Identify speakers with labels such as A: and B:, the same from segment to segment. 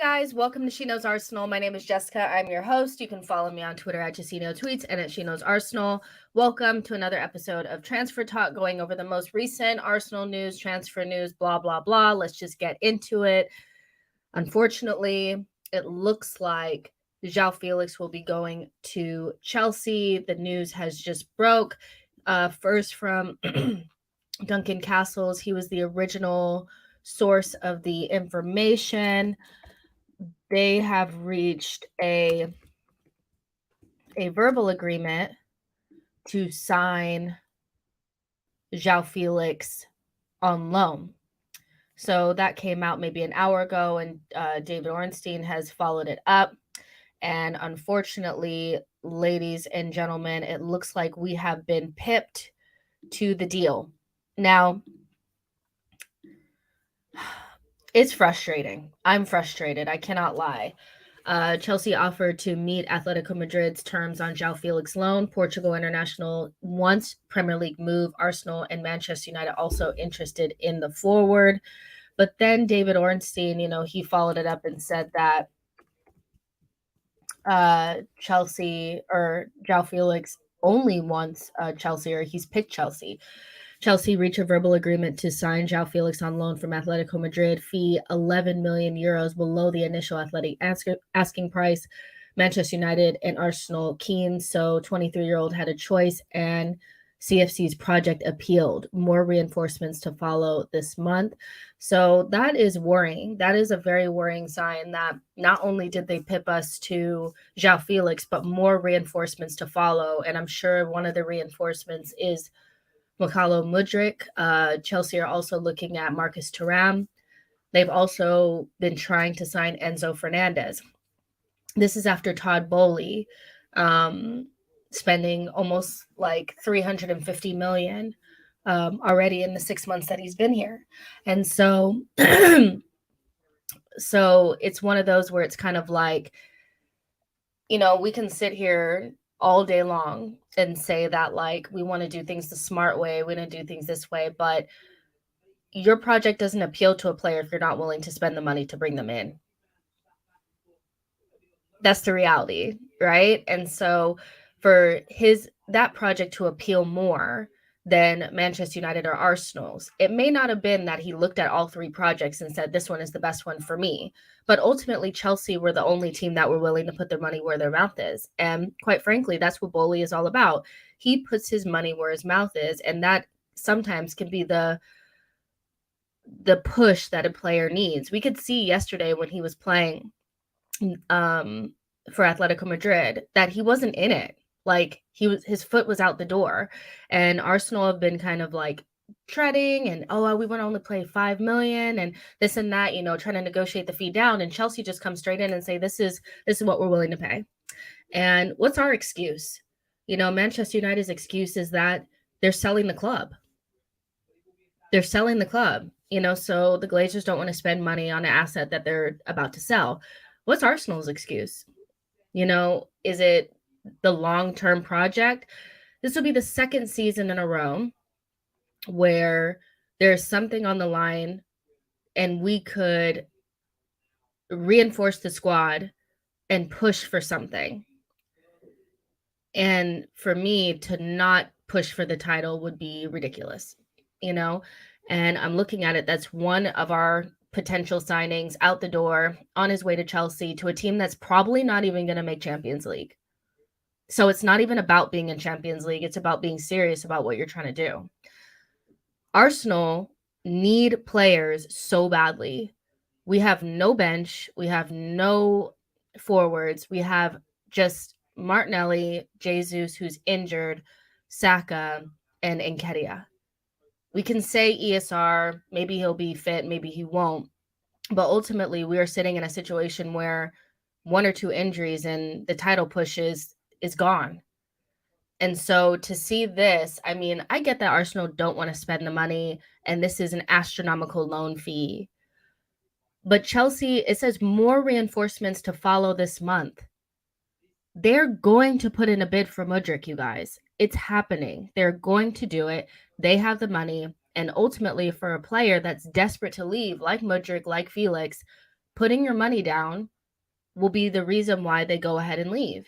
A: guys, welcome to SheKnowsArsenal. My name is Jessica. I'm your host. You can follow me on Twitter at JessinoTweets and at SheKnowsArsenal. Welcome to another episode of Transfer Talk, going over the most recent Arsenal news, transfer news, blah, blah, blah. Let's just get into it. Unfortunately, it looks like Joao Felix will be going to Chelsea. The news has just broke. First from Duncan Castles. He was the original source of the information. They have reached a verbal agreement to sign Joao Felix on loan. So that came out maybe an hour ago, and David Ornstein has followed it up. And unfortunately, ladies and gentlemen, it looks like we have been pipped to the deal. Now, it's frustrating. I'm frustrated. I cannot lie. Chelsea offered to meet Atletico Madrid's terms on Joao Felix loan. Portugal International wants Premier League move. Arsenal and Manchester United also interested in the forward. But then David Ornstein, he followed it up and said that Chelsea or Joao Felix only wants Chelsea, or he's picked Chelsea. Chelsea reached a verbal agreement to sign Joao Felix on loan from Atletico Madrid, fee 11 million euros below the initial Athletic asking price. Manchester United and Arsenal keen, so 23-year-old had a choice, and CFC's project appealed. More reinforcements to follow this month. So that is worrying. That is a very worrying sign that not only did they pip us to Joao Felix, but more reinforcements to follow. And I'm sure one of the reinforcements is mykhaylo Mudryk. Chelsea are also looking at Marcus Thuram. They've also been trying to sign Enzo Fernandez. This is after Todd Bowley spending almost like 350 million already in the 6 months that he's been here. And so so it's one of those where it's kind of like, we can sit here all day long and say that, like, we want to do things the smart way, we don't do things this way, but your project doesn't appeal to a player if you're not willing to spend the money to bring them in. That's the reality, right? And so for that project to appeal more than Manchester United or Arsenal's, it may not have been that he looked at all three projects and said, this one is the best one for me. But ultimately, Chelsea were the only team that were willing to put their money where their mouth is. And quite frankly, that's what Bowley is all about. He puts his money where his mouth is, and that sometimes can be the push that a player needs. We could see yesterday when he was playing for Atletico Madrid that he wasn't in it. Like, his foot was out the door, and Arsenal have been kind of like treading and, we want to only play 5 million and this and that, trying to negotiate the fee down. And Chelsea just come straight in and say, this is what we're willing to pay. And what's our excuse? Manchester United's excuse is that they're selling the club. They're selling the club, so the Glazers don't want to spend money on an asset that they're about to sell. What's Arsenal's excuse? Is it the long-term project? This will be the second season in a row where there's something on the line and we could reinforce the squad and push for something. And for me to not push for the title would be ridiculous, and I'm looking at it. That's one of our potential signings out the door on his way to Chelsea, to a team that's probably not even going to make Champions League. So it's not even about being in Champions League. It's about being serious about what you're trying to do. Arsenal need players so badly. We have no bench. We have no forwards. We have just Martinelli, Jesus, who's injured, Saka, and Nketiah. We can say ESR, maybe he'll be fit, maybe he won't. But ultimately, we are sitting in a situation where one or two injuries and the title push is gone. And so to see this, I mean, I get that Arsenal don't want to spend the money, and this is an astronomical loan fee. But Chelsea, it says more reinforcements to follow this month. They're going to put in a bid for Mudryk, you guys. It's happening. They're going to do it. They have the money. And ultimately, for a player that's desperate to leave, like Mudryk, like Felix, putting your money down will be the reason why they go ahead and leave.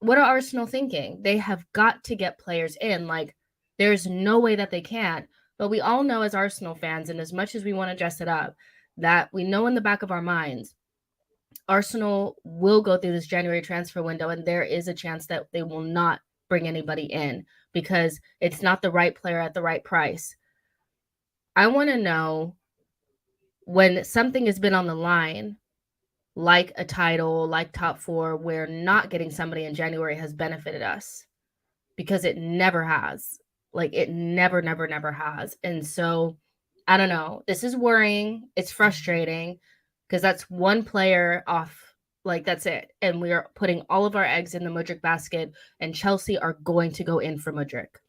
A: What are Arsenal thinking? They have got to get players in. Like, there's no way that they can't. But we all know as Arsenal fans, and as much as we want to dress it up, that we know in the back of our minds, Arsenal will go through this January transfer window, and there is a chance that they will not bring anybody in because it's not the right player at the right price. I want to know, when something has been on the line, like a title, like top four, where not getting somebody in January has benefited us, because it never has. Like, it never has. And so, I don't know. This is worrying. It's frustrating because that's one player off. Like, that's it. And we are putting all of our eggs in the Mudryk basket, and Chelsea are going to go in for Mudryk.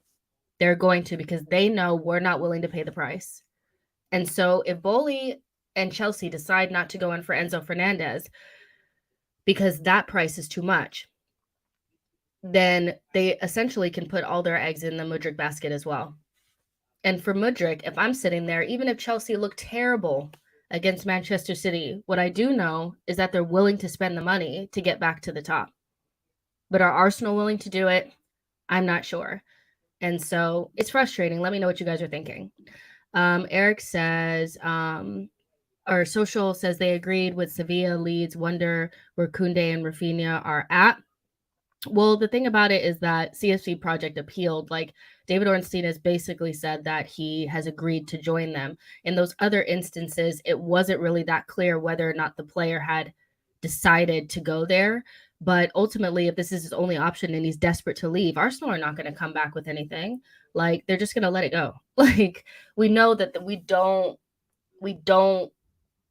A: They're going to, because they know we're not willing to pay the price. And so if Bowley and Chelsea decide not to go in for Enzo Fernandez because that price is too much, then they essentially can put all their eggs in the Mudryk basket as well. And for Mudryk, if I'm sitting there, even if Chelsea looked terrible against Manchester City, what I do know is that they're willing to spend the money to get back to the top. But are Arsenal willing to do it? I'm not sure. And so it's frustrating. Let me know what you guys are thinking. Eric says, or Social says they agreed with Sevilla, Leeds, wonder where Koundé and Rafinha are at. Well, the thing about it is that CFC Project appealed. Like, David Ornstein has basically said that he has agreed to join them. In those other instances, it wasn't really that clear whether or not the player had decided to go there. But ultimately, if this is his only option and he's desperate to leave, Arsenal are not going to come back with anything. Like, they're just going to let it go. Like, we know that we don't,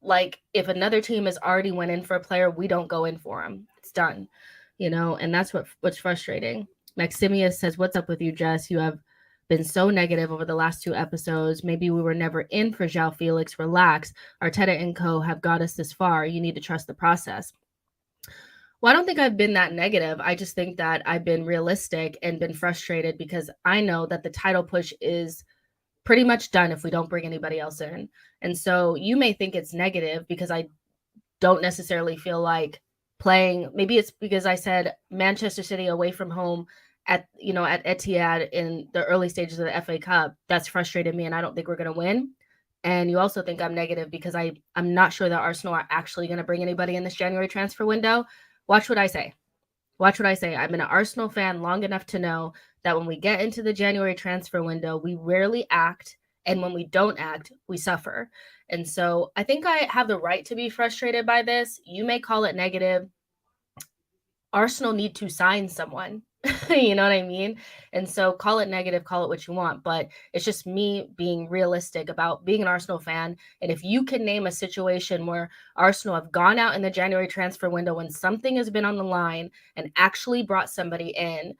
A: like, if another team has already went in for a player, we don't go in for him. It's done. And that's what's frustrating. Maximius says, what's up with you, Jess? You have been so negative over the last 2 episodes. Maybe we were never in for Joao Felix. Relax. Arteta and co have got us this far. You need to trust the process. Well, I don't think I've been that negative. I just think that I've been realistic and been frustrated because I know that the title push is pretty much done if we don't bring anybody else in. And so you may think it's negative because I don't necessarily feel like playing. Maybe it's because I said Manchester City away from home at Etihad in the early stages of the FA Cup. That's frustrated me, and I don't think we're going to win. And you also think I'm negative because I'm not sure that Arsenal are actually going to bring anybody in this January transfer window. Watch what I say. Watch what I say. I've been an Arsenal fan long enough to know that when we get into the January transfer window, we rarely act. And when we don't act, we suffer. And so I think I have the right to be frustrated by this. You may call it negative. Arsenal need to sign someone. You know what I mean? And so call it negative, call it what you want. But it's just me being realistic about being an Arsenal fan. And if you can name a situation where Arsenal have gone out in the January transfer window when something has been on the line and actually brought somebody in,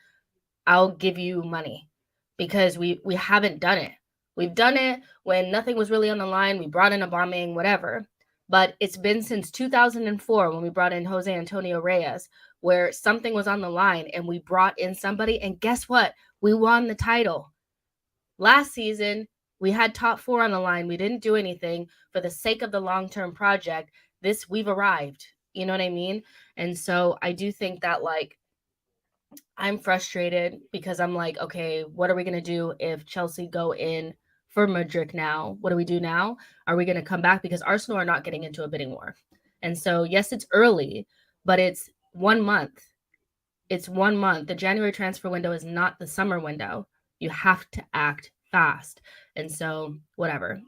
A: I'll give you money, because we haven't done it. We've done it when nothing was really on the line. We brought in a bombing, whatever. But it's been since 2004 when we brought in Jose Antonio Reyes, where something was on the line and we brought in somebody. And guess what? We won the title. Last season, we had top 4 on the line. We didn't do anything for the sake of the long-term project. We've arrived. You know what I mean? And so I do think that, like, I'm frustrated because I'm like, okay, what are we going to do if Chelsea go in for Mudryk now? What do we do now? Are we going to come back? Because Arsenal are not getting into a bidding war. And so, yes, it's early, but it's 1 month. It's 1 month. The January transfer window is not the summer window. You have to act fast. And so, whatever,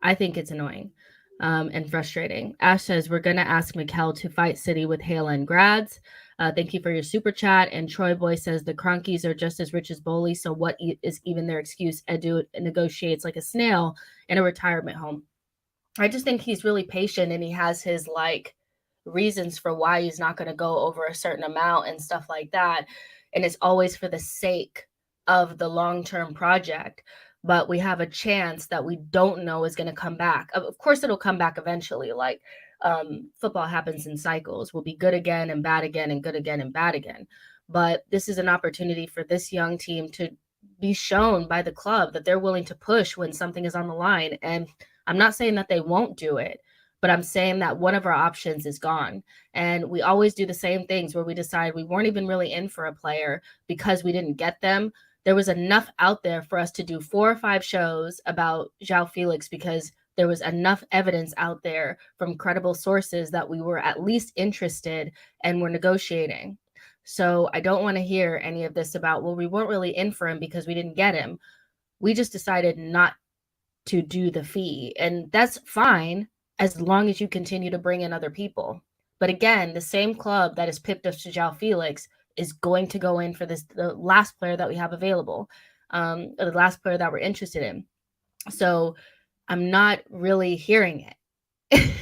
A: I think it's annoying and frustrating. Ash says, we're going to ask Mikel to fight City with Hale and Grads. Thank you for your super chat. And Troy Boy says the Cronkies are just as rich as Bowley, so what is even their excuse? Edu negotiates like a snail in a retirement home. I just think he's really patient and he has his reasons for why he's not going to go over a certain amount and stuff like that. And it's always for the sake of the long-term project. But we have a chance that we don't know is going to come back. Of course, it'll come back eventually. Football happens in cycles. We'll be good again and bad again and good again and bad again. But this is an opportunity for this young team to be shown by the club that they're willing to push when something is on the line. And I'm not saying that they won't do it, but I'm saying that one of our options is gone. And we always do the same things where we decide we weren't even really in for a player because we didn't get them. There was enough out there for us to do 4 or 5 shows about Joao Felix because there was enough evidence out there from credible sources that we were at least interested and were negotiating. So I don't want to hear any of this about, well, we weren't really in for him because we didn't get him. We just decided not to do the fee. And that's fine as long as you continue to bring in other people. But again, the same club that has pipped us to Joao Felix is going to go in for the last player that we have available, or the last player that we're interested in. So I'm not really hearing it.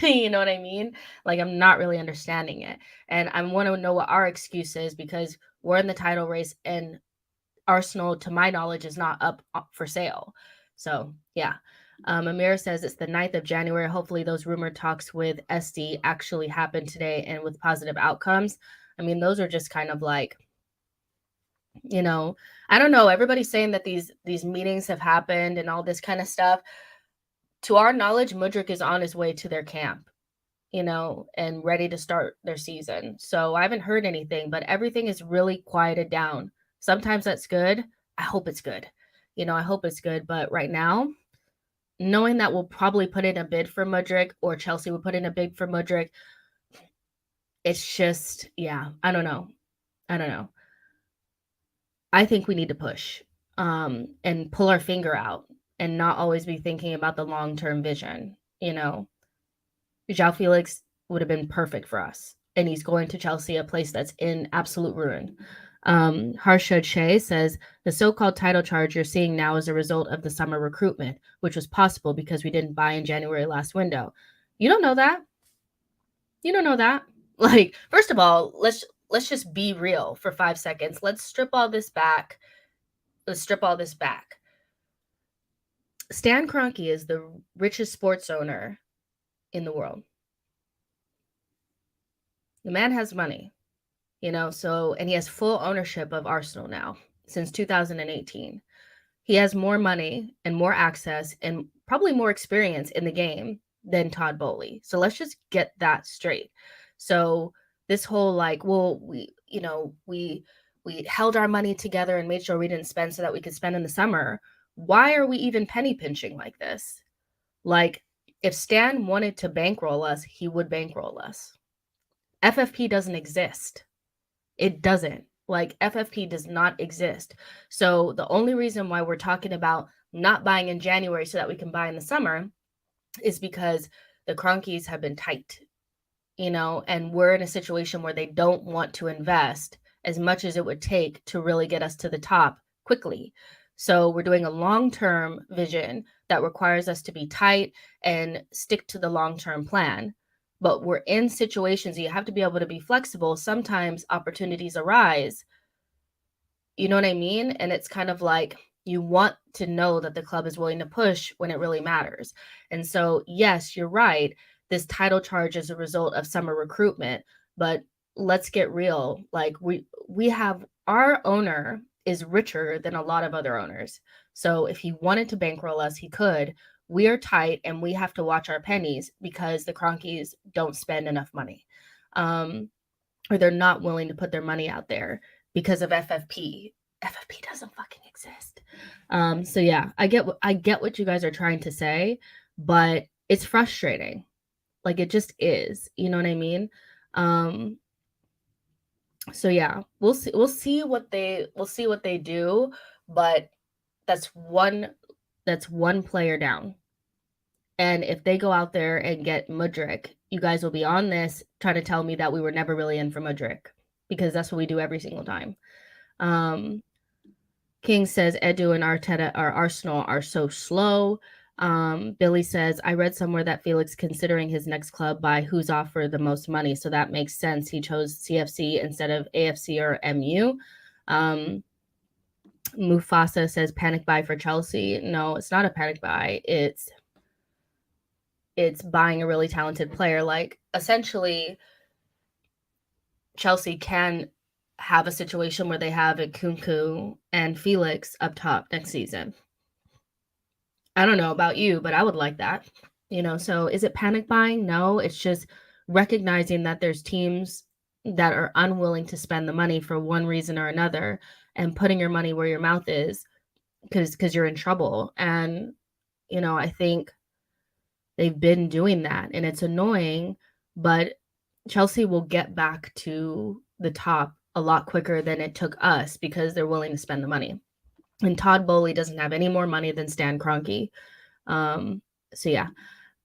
A: You know what I mean? Like, I'm not really understanding it. And I want to know what our excuse is because we're in the title race and Arsenal, to my knowledge, is not up for sale. So, yeah. Amir says it's the 9th of January. Hopefully those rumored talks with SD actually happen today and with positive outcomes. I mean, those are just kind of like, you know, I don't know. Everybody's saying that these meetings have happened and all this kind of stuff. To our knowledge, Mudryk is on his way to their camp, you know, and ready to start their season. So I haven't heard anything, but everything is really quieted down. Sometimes that's good. I hope it's good. You know, I hope it's good. But right now, knowing that we'll probably put in a bid for Mudryk or Chelsea will put in a bid for Mudryk, it's just, yeah, I don't know. I think we need to push and pull our finger out and not always be thinking about the long-term vision, you know. Joao Felix would have been perfect for us. And he's going to Chelsea, a place that's in absolute ruin. Harshad Shea says, the so-called title charge you're seeing now is a result of the summer recruitment, which was possible because we didn't buy in January last window. You don't know that. You don't know that. Like, first of all, let's just be real for 5 seconds. Let's strip all this back. Stan Kroenke is the richest sports owner in the world. The man has money, you know, so, and he has full ownership of Arsenal now since 2018. He has more money and more access and probably more experience in the game than Todd Bowley. So let's just get that straight. So this whole like, well, we held our money together and made sure we didn't spend so that we could spend in the summer. Why are we even penny pinching like this? Like, if Stan wanted to bankroll us, he would bankroll us. FFP doesn't exist. It doesn't. Like, FFP does not exist. So the only reason why we're talking about not buying in January so that we can buy in the summer is because the Kroenkes have been tight, you know, and we're in a situation where they don't want to invest as much as it would take to really get us to the top quickly. So we're doing a long-term vision that requires us to be tight and stick to the long-term plan. But we're in situations, you have to be able to be flexible. Sometimes opportunities arise. You know what I mean? And it's kind of like you want to know that the club is willing to push when it really matters. And so, yes, you're right. This title charge is a result of summer recruitment, but let's get real. Like we have, our owner is richer than a lot of other owners. So if he wanted to bankroll us, he could. We are tight and we have to watch our pennies because the Kroenkes don't spend enough money, or they're not willing to put their money out there because of FFP. FFP doesn't fucking exist. So yeah, I get what you guys are trying to say, but it's frustrating. Like, it just is. You know what I mean? So yeah, we'll see what they do, but that's one player down. And if they go out there and get Mudryk, you guys will be on this trying to tell me that we were never really in for Mudryk, because that's what we do every single time. King says Edu and Arteta or Arsenal are so slow. Billy says, I read somewhere that Felix considering his next club by who's offered the most money. So that makes sense. He chose CFC instead of AFC or MU. Mufasa says panic buy for Chelsea. No, it's not a panic buy. It's buying a really talented player. Like, essentially, Chelsea can have a situation where they have Nkunku and Felix up top next season. I don't know about you, but I would like that. So is it panic buying? No, it's just recognizing that there's teams that are unwilling to spend the money for one reason or another, and putting your money where your mouth is, because you're in trouble. And I think they've been doing that, and it's annoying, but Chelsea will get back to the top a lot quicker than it took us, because they're willing to spend the money. And Todd Boehly doesn't have any more money than Stan Kroenke. So yeah.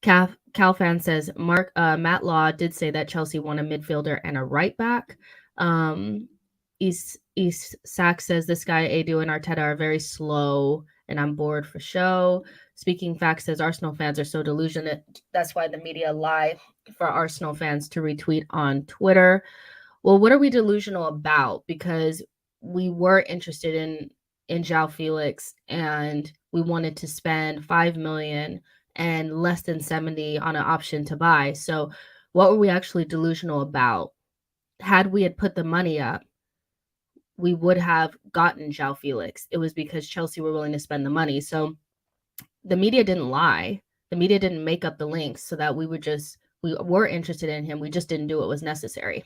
A: Calfan says Matt Law did say that Chelsea won a midfielder and a right back. East Sack says this guy Edu and Arteta are very slow, and I'm bored for show. Speaking Facts says Arsenal fans are so delusional. That's why the media lie for Arsenal fans to retweet on Twitter. Well, what are we delusional about? Because we were interested in Joao Felix, and we wanted to spend 5 million and less than 70 on an option to buy. So what were we actually delusional about? Had we had put the money up, we would have gotten Joao Felix. It was because Chelsea were willing to spend the money. So the media didn't lie. The media didn't make up the links so that we were interested in him. We just didn't do what was necessary.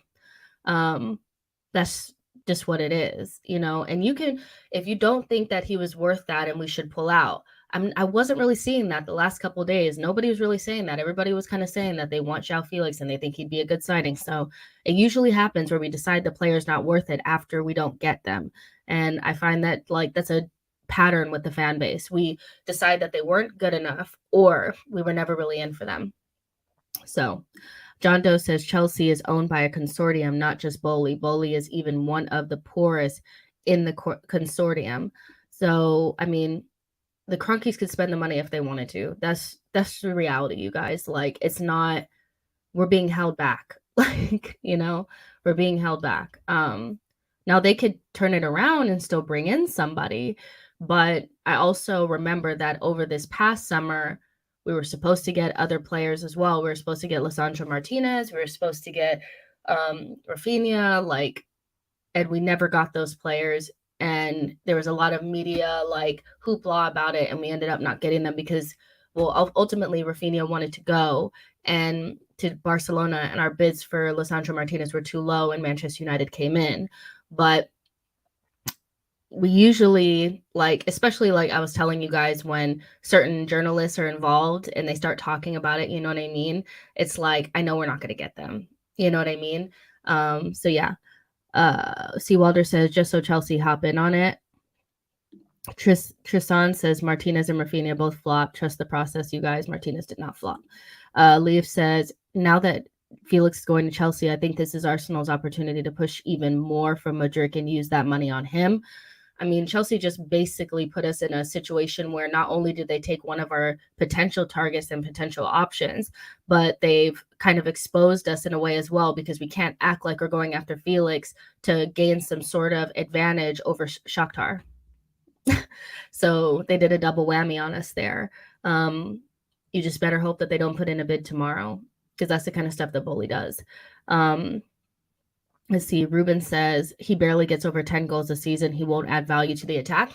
A: That's just what it is, and you can, if you don't think that he was worth that and we should pull out. I wasn't really seeing that the last couple of days. Nobody was really saying that. Everybody was kind of saying that they want Joao Felix and they think he'd be a good signing. So it usually happens where we decide the player's not worth it after we don't get them. And I find that that's a pattern with the fan base. We decide that they weren't good enough, or we were never really in for them. So John Doe says Chelsea is owned by a consortium, not just Boehly. Boehly is even one of the poorest in the consortium. So, I mean, the Cronkies could spend the money if they wanted to. That's the reality, you guys. It's not, we're being held back. We're being held back. Now they could turn it around and still bring in somebody. But I also remember that over this past summer, we were supposed to get other players as well. We were supposed to get Lisandro Martinez. We were supposed to get Rafinha, and we never got those players. And there was a lot of media hoopla about it, and we ended up not getting them because, ultimately Rafinha wanted to go and to Barcelona, and our bids for Lisandro Martinez were too low, and Manchester United came in. But we usually, especially I was telling you guys, when certain journalists are involved and they start talking about it, you know what I mean? It's I know we're not going to get them. You know what I mean? So yeah. Seawalder says, just so Chelsea hop in on it. Tristan says Martinez and Rafinha both flop. Trust the process, you guys. Martinez did not flop. Leaf says, now that Felix is going to Chelsea, I think this is Arsenal's opportunity to push even more from Mudryk and use that money on him. I mean, Chelsea just basically put us in a situation where not only did they take one of our potential targets and potential options, but they've kind of exposed us in a way as well, because we can't act like we're going after Felix to gain some sort of advantage over Shakhtar. So they did a double whammy on us there. You just better hope that they don't put in a bid tomorrow, because that's the kind of stuff that Boehly does. Let's see. Ruben says he barely gets over 10 goals a season. He won't add value to the attack.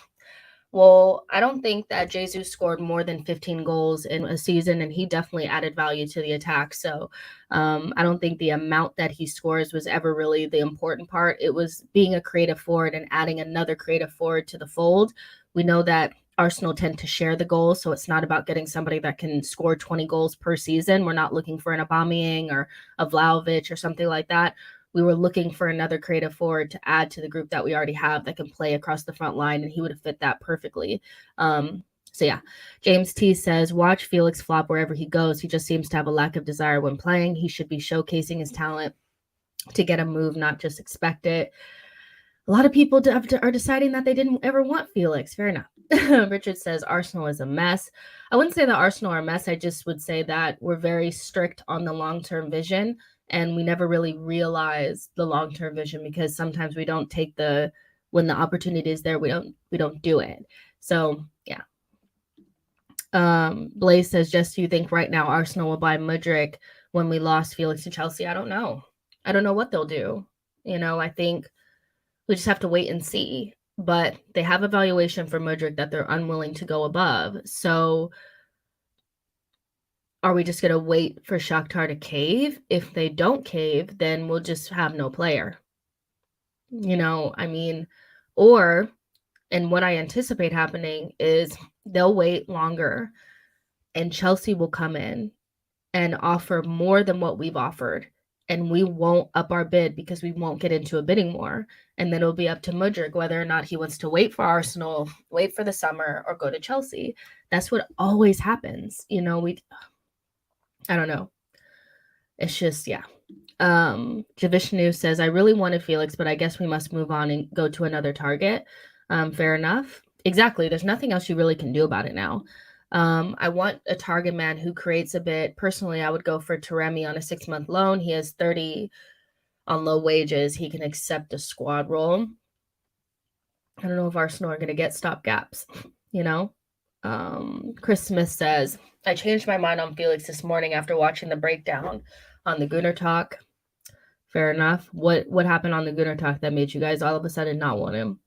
A: Well, I don't think that Jesus scored more than 15 goals in a season, and he definitely added value to the attack. So I don't think the amount that he scores was ever really the important part. It was being a creative forward and adding another creative forward to the fold. We know that Arsenal tend to share the goals, so it's not about getting somebody that can score 20 goals per season. We're not looking for an Aubameyang or a Vlahovic or something like that. We were looking for another creative forward to add to the group that we already have that can play across the front line, and he would have fit that perfectly. So yeah, James T says, watch Felix flop wherever he goes. He just seems to have a lack of desire when playing. He should be showcasing his talent to get a move, not just expect it. A lot of people are deciding that they didn't ever want Felix. Fair enough. Richard says Arsenal is a mess. I wouldn't say that Arsenal are a mess. I just would say that we're very strict on the long-term vision, and we never really realize the long-term vision, because sometimes we don't take when the opportunity is there, we don't do it. So yeah. Blaze says, just do you think right now Arsenal will buy Mudryk when we lost Felix to Chelsea? I don't know. I don't know what they'll do. I think we just have to wait and see. But they have a valuation for Mudryk that they're unwilling to go above. So are we just going to wait for Shakhtar to cave? If they don't cave, then we'll just have no player. I mean, or, and what I anticipate happening is they'll wait longer and Chelsea will come in and offer more than what we've offered. And we won't up our bid because we won't get into a bidding war. And then it'll be up to Mudryk whether or not he wants to wait for Arsenal, wait for the summer, or go to Chelsea. That's what always happens. I don't know. It's just, yeah. Javishnu says, I really wanted Felix, but I guess we must move on and go to another target. Fair enough. Exactly. There's nothing else you really can do about it now. I want a target man who creates a bit. Personally, I would go for Taremi on a 6-month loan. He has 30 on low wages. He can accept a squad role. I don't know if Arsenal are going to get stopgaps, Chris Smith says, I changed my mind on Felix this morning after watching the breakdown on the Gunnar Talk. Fair enough. What happened on the Gunnar Talk that made you guys all of a sudden not want him?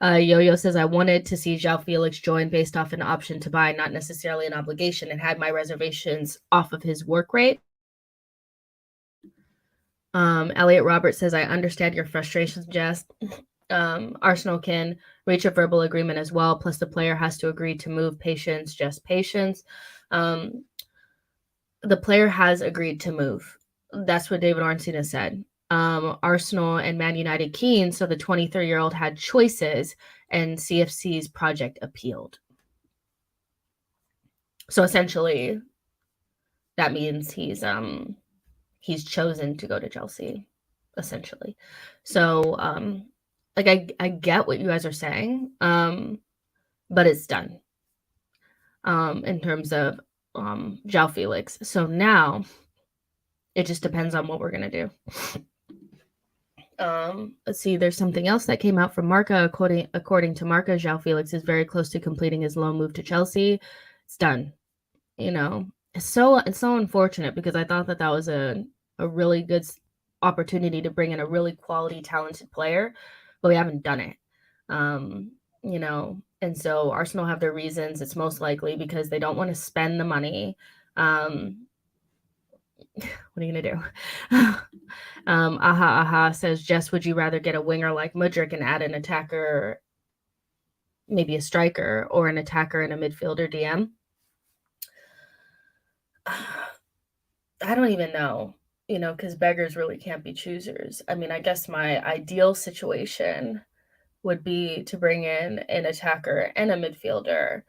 A: Yo-Yo says, I wanted to see Joao Felix join based off an option to buy, not necessarily an obligation, and had my reservations off of his work rate. Elliot Roberts says, I understand your frustrations, Jess. Arsenal can reach a verbal agreement as well, plus the player has to agree to move. Patience, just patience. The player has agreed to move. That's what David Ornstein has said. Arsenal and Man United keen, so the 23-year-old had choices, and CFC's project appealed. So essentially, that means he's chosen to go to Chelsea, essentially. So, I get what you guys are saying, but it's done. In terms of Joao Felix. So now it just depends on what we're gonna do. Let's see, there's something else that came out from Marca. According to Marca, Joao Felix is very close to completing his loan move to Chelsea. It's done. It's so unfortunate because I thought that was a really good opportunity to bring in a really quality, talented player, but we haven't done it. And so Arsenal have their reasons. It's most likely because they don't want to spend the money. What are you gonna do? Aha says, Jess, would you rather get a winger like Mudryk and add an attacker, maybe a striker, or an attacker and a midfielder DM? I don't even know, because beggars really can't be choosers. I mean, I guess my ideal situation would be to bring in an attacker and a midfielder,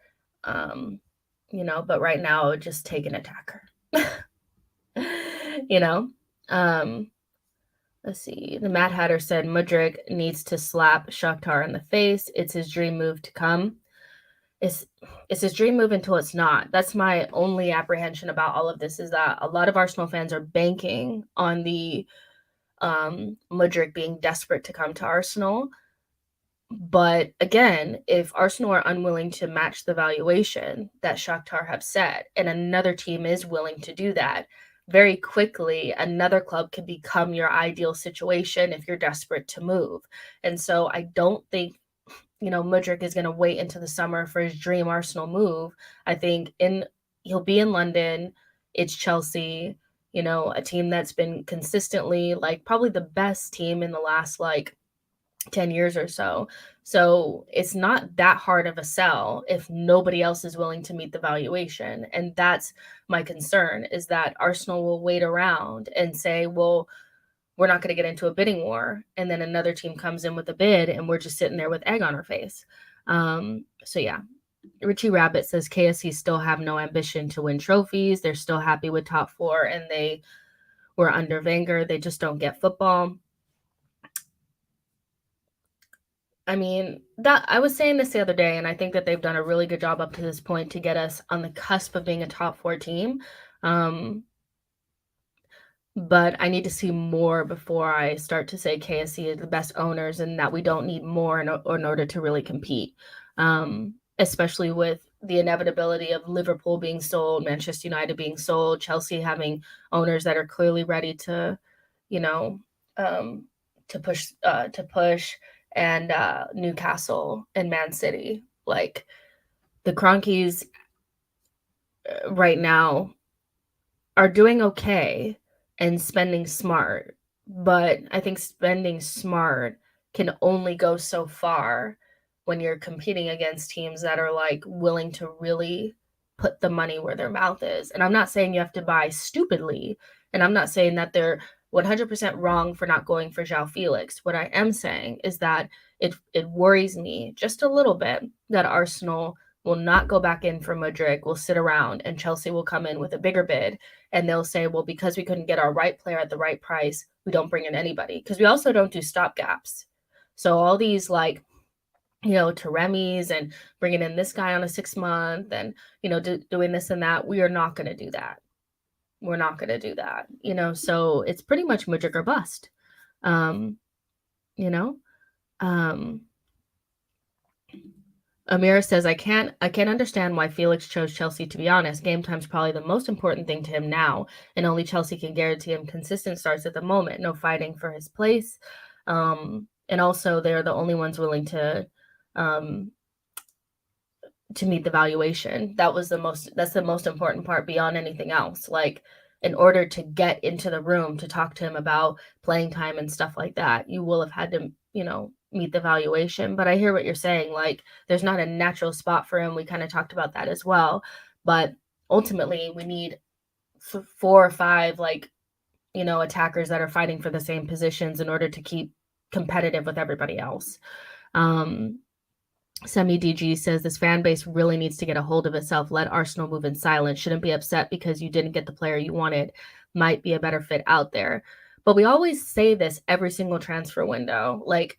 A: but right now I would just take an attacker. Let's see. The Mad Hatter said Mudryk needs to slap Shakhtar in the face. It's his dream move to come. It's his dream move until it's not. That's my only apprehension about all of this, is that a lot of Arsenal fans are banking on the Mudryk being desperate to come to Arsenal. But again, if Arsenal are unwilling to match the valuation that Shakhtar have set, and another team is willing to do that, very quickly another club can become your ideal situation if you're desperate to move. And so I don't think Mudryk is going to wait into the summer for his dream Arsenal move. I think he'll be in London. It's Chelsea, a team that's been consistently probably the best team in the last 10 years or so. So it's not that hard of a sell if nobody else is willing to meet the valuation. And that's my concern, is that Arsenal will wait around and say, well, we're not going to get into a bidding war. And then another team comes in with a bid and we're just sitting there with egg on our face. So yeah, Richie Rabbit says KSC still have no ambition to win trophies. They're still happy with top 4 and they were under Wenger. They just don't get football. I mean, that I was saying this the other day, and I think that they've done a really good job up to this point to get us on the cusp of being a top 4 team. But I need to see more before I start to say KSC is the best owners and that we don't need more in order to really compete, especially with the inevitability of Liverpool being sold, Manchester United being sold, Chelsea having owners that are clearly ready to, to push, and Newcastle and Man City. The Kroenkes right now are doing okay and spending smart, but I think spending smart can only go so far when you're competing against teams that are like willing to really put the money where their mouth is. And I'm not saying you have to buy stupidly, and I'm not saying that they're 100% wrong for not going for Joao Felix. What I am saying is that it worries me just a little bit that Arsenal will not go back in for Mudryk, will sit around, and Chelsea will come in with a bigger bid, and they'll say, well, because we couldn't get our right player at the right price, we don't bring in anybody. Because we also don't do stopgaps. So all these like, Teremis and bringing in this guy on a 6-month and, doing this and that, we are not going to do that. We're not going to do that, so it's pretty much Mudryk or bust. Amira says, I can't understand why Felix chose Chelsea, to be honest. Game time's probably the most important thing to him now, and only Chelsea can guarantee him consistent starts at the moment. No fighting for his place. And also they're the only ones willing to meet the valuation. That's the most important part beyond anything else. Like, in order to get into the room to talk to him about playing time and stuff like that, you will have had to, meet the valuation. But I hear what you're saying. Like, there's not a natural spot for him. We kind of talked about that as well. But ultimately, we need 4 or 5, attackers that are fighting for the same positions in order to keep competitive with everybody else. Semi DG says, this fan base really needs to get a hold of itself. Let Arsenal move in silence. Shouldn't be upset because you didn't get the player you wanted. Might be a better fit out there. But we always say this every single transfer window. Like,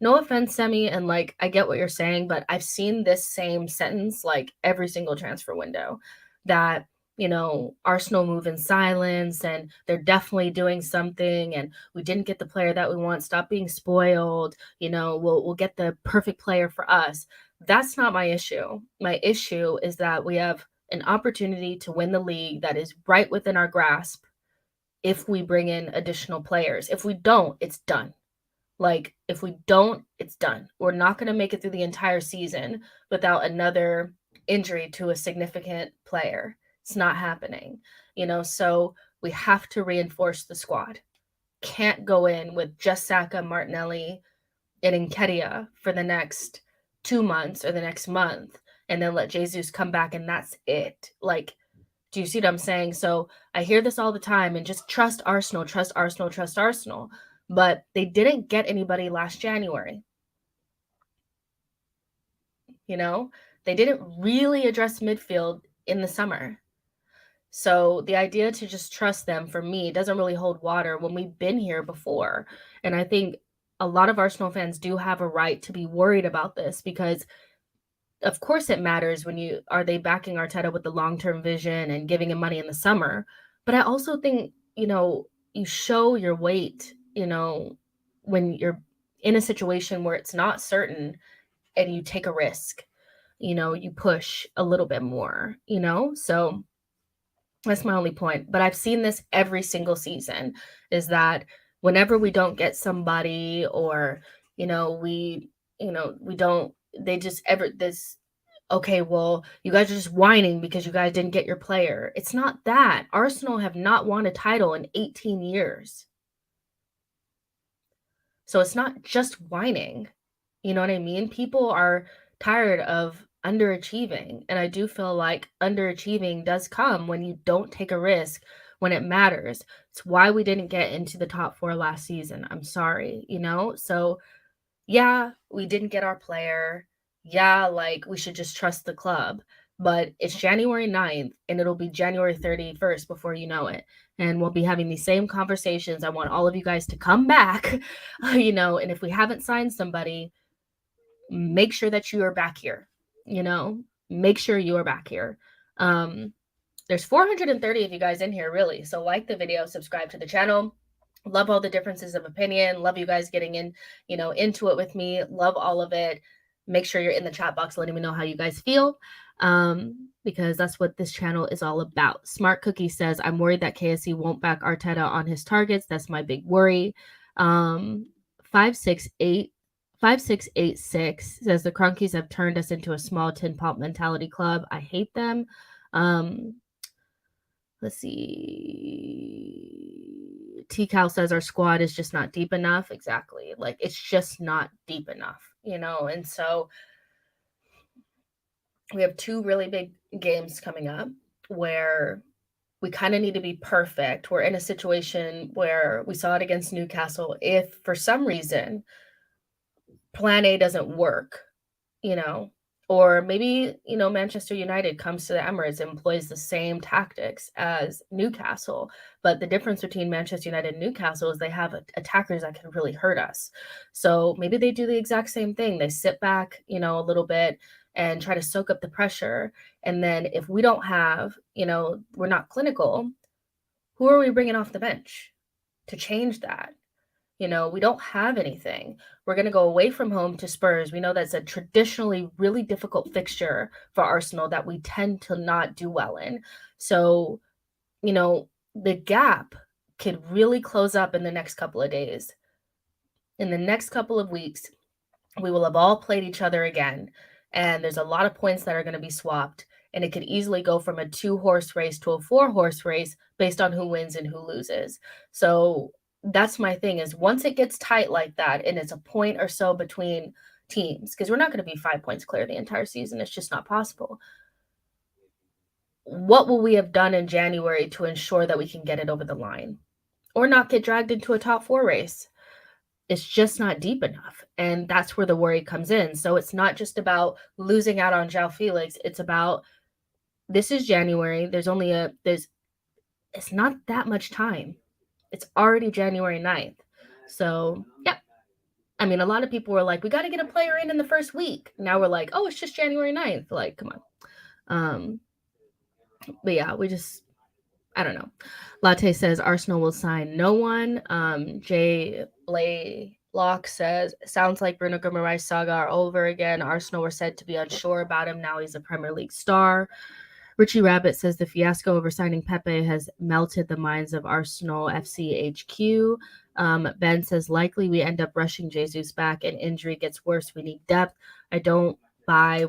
A: no offense, Semi, and like, I get what you're saying, but I've seen this same sentence like every single transfer window, that Arsenal move in silence and they're definitely doing something, and we didn't get the player that we want. Stop being spoiled. We'll get the perfect player for us. That's not my issue. My issue is that we have an opportunity to win the league that is right within our grasp if we bring in additional players. If we don't, it's done. Like, if we don't, it's done. We're not going to make it through the entire season without another injury to a significant player. It's not happening, so we have to reinforce the squad. Can't go in with just Saka, Martinelli, and Nketiah for the next 2 months or the next month, and then let Jesus come back and that's it. Like, do you see what I'm saying? So I hear this all the time, and just trust Arsenal, trust Arsenal, trust Arsenal. But they didn't get anybody last January. They didn't really address midfield in the summer. So the idea to just trust them, for me, doesn't really hold water when we've been here before. And I think a lot of Arsenal fans do have a right to be worried about this, because of course it matters when are they backing Arteta with the long-term vision and giving him money in the summer. But I also think, you show your weight, when you're in a situation where it's not certain and you take a risk, you push a little bit more, so that's my only point. But I've seen this every single season, is that whenever we don't get somebody, or, we don't, they just okay, well, you guys are just whining because you guys didn't get your player. It's not that. Arsenal have not won a title in 18 years. So it's not just whining. You know what I mean? People are tired of underachieving. And I do feel like underachieving does come when you don't take a risk when it matters. It's why we didn't get into the top 4 last season. I'm sorry, So yeah, we didn't get our player. Yeah, like, we should just trust the club. But it's January 9th and it'll be January 31st before you know it. And we'll be having these same conversations. I want all of you guys to come back, and if we haven't signed somebody, make sure that you are back here, make sure you are back here. There's 430 of you guys in here, really. So like the video, subscribe to the channel. Love all the differences of opinion. Love you guys getting in, into it with me. Love all of it. Make sure you're in the chat box letting me know how you guys feel, because that's what this channel is all about. Smart Cookie says, I'm worried that KSC won't back Arteta on his targets. That's my big worry. 5686 says, the Cronkies have turned us into a small tin pot mentality club. I hate them. Let's see. T-Cal says our squad is just not deep enough. Exactly. Like, it's just not deep enough, and so we have 2 really big games coming up where we kind of need to be perfect. We're in a situation where we saw it against Newcastle. If for some reason plan A doesn't work, or maybe, Manchester United comes to the Emirates and employs the same tactics as Newcastle. But the difference between Manchester United and Newcastle is they have attackers that can really hurt us. So maybe they do the exact same thing. They sit back, a little bit and try to soak up the pressure. And then if we don't have, we're not clinical, who are we bringing off the bench to change that? We don't have anything. We're going to go away from home to Spurs. We know that's a traditionally really difficult fixture for Arsenal that we tend to not do well in. So, the gap could really close up in the next couple of days. In the next couple of weeks, we will have all played each other again. And there's a lot of points that are going to be swapped. And it could easily go from a 2-horse race to a 4-horse race based on who wins and who loses. So that's my thing, is once it gets tight like that and it's a point or so between teams, because we're not going to be 5 points clear the entire season. It's just not possible. What will we have done in January to ensure that we can get it over the line or not get dragged into a top 4 race? It's just not deep enough. And that's where the worry comes in. So it's not just about losing out on Joao Felix. It's about, this is January. It's not that much time. It's already January 9th. So, yeah. I mean, a lot of people were like, we got to get a player in the first week. Now we're like, oh, it's just January 9th. Like, come on. But yeah, I don't know. Latte says Arsenal will sign no one. Jay Blaylock says, sounds like Bruno Guimaraes saga are over again. Arsenal were said to be unsure about him. Now he's a Premier League star. Richie Rabbit says the fiasco over signing Pepe has melted the minds of Arsenal FC HQ. Ben says likely we end up rushing Jesus back and injury gets worse. We need depth. I don't buy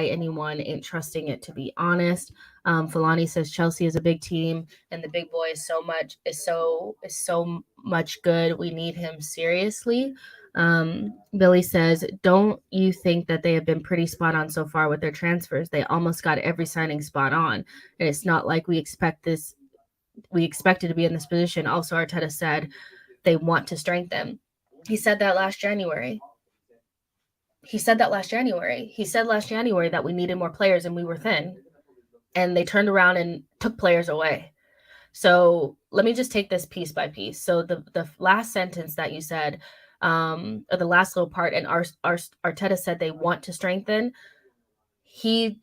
A: anyone, ain't trusting it, to be honest. Fulani says Chelsea is a big team and the big boy is so much good. We need him seriously. Billy says, don't you think that they have been pretty spot on so far with their transfers? They almost got every signing spot on. And it's not like we expected to be in this position. Also, Arteta said they want to strengthen. He said that last January. He said last January that we needed more players and we were thin. And they turned around and took players away. So let me just take this piece by piece. So the last sentence that you said, or the last little part, and Arteta said they want to strengthen. He's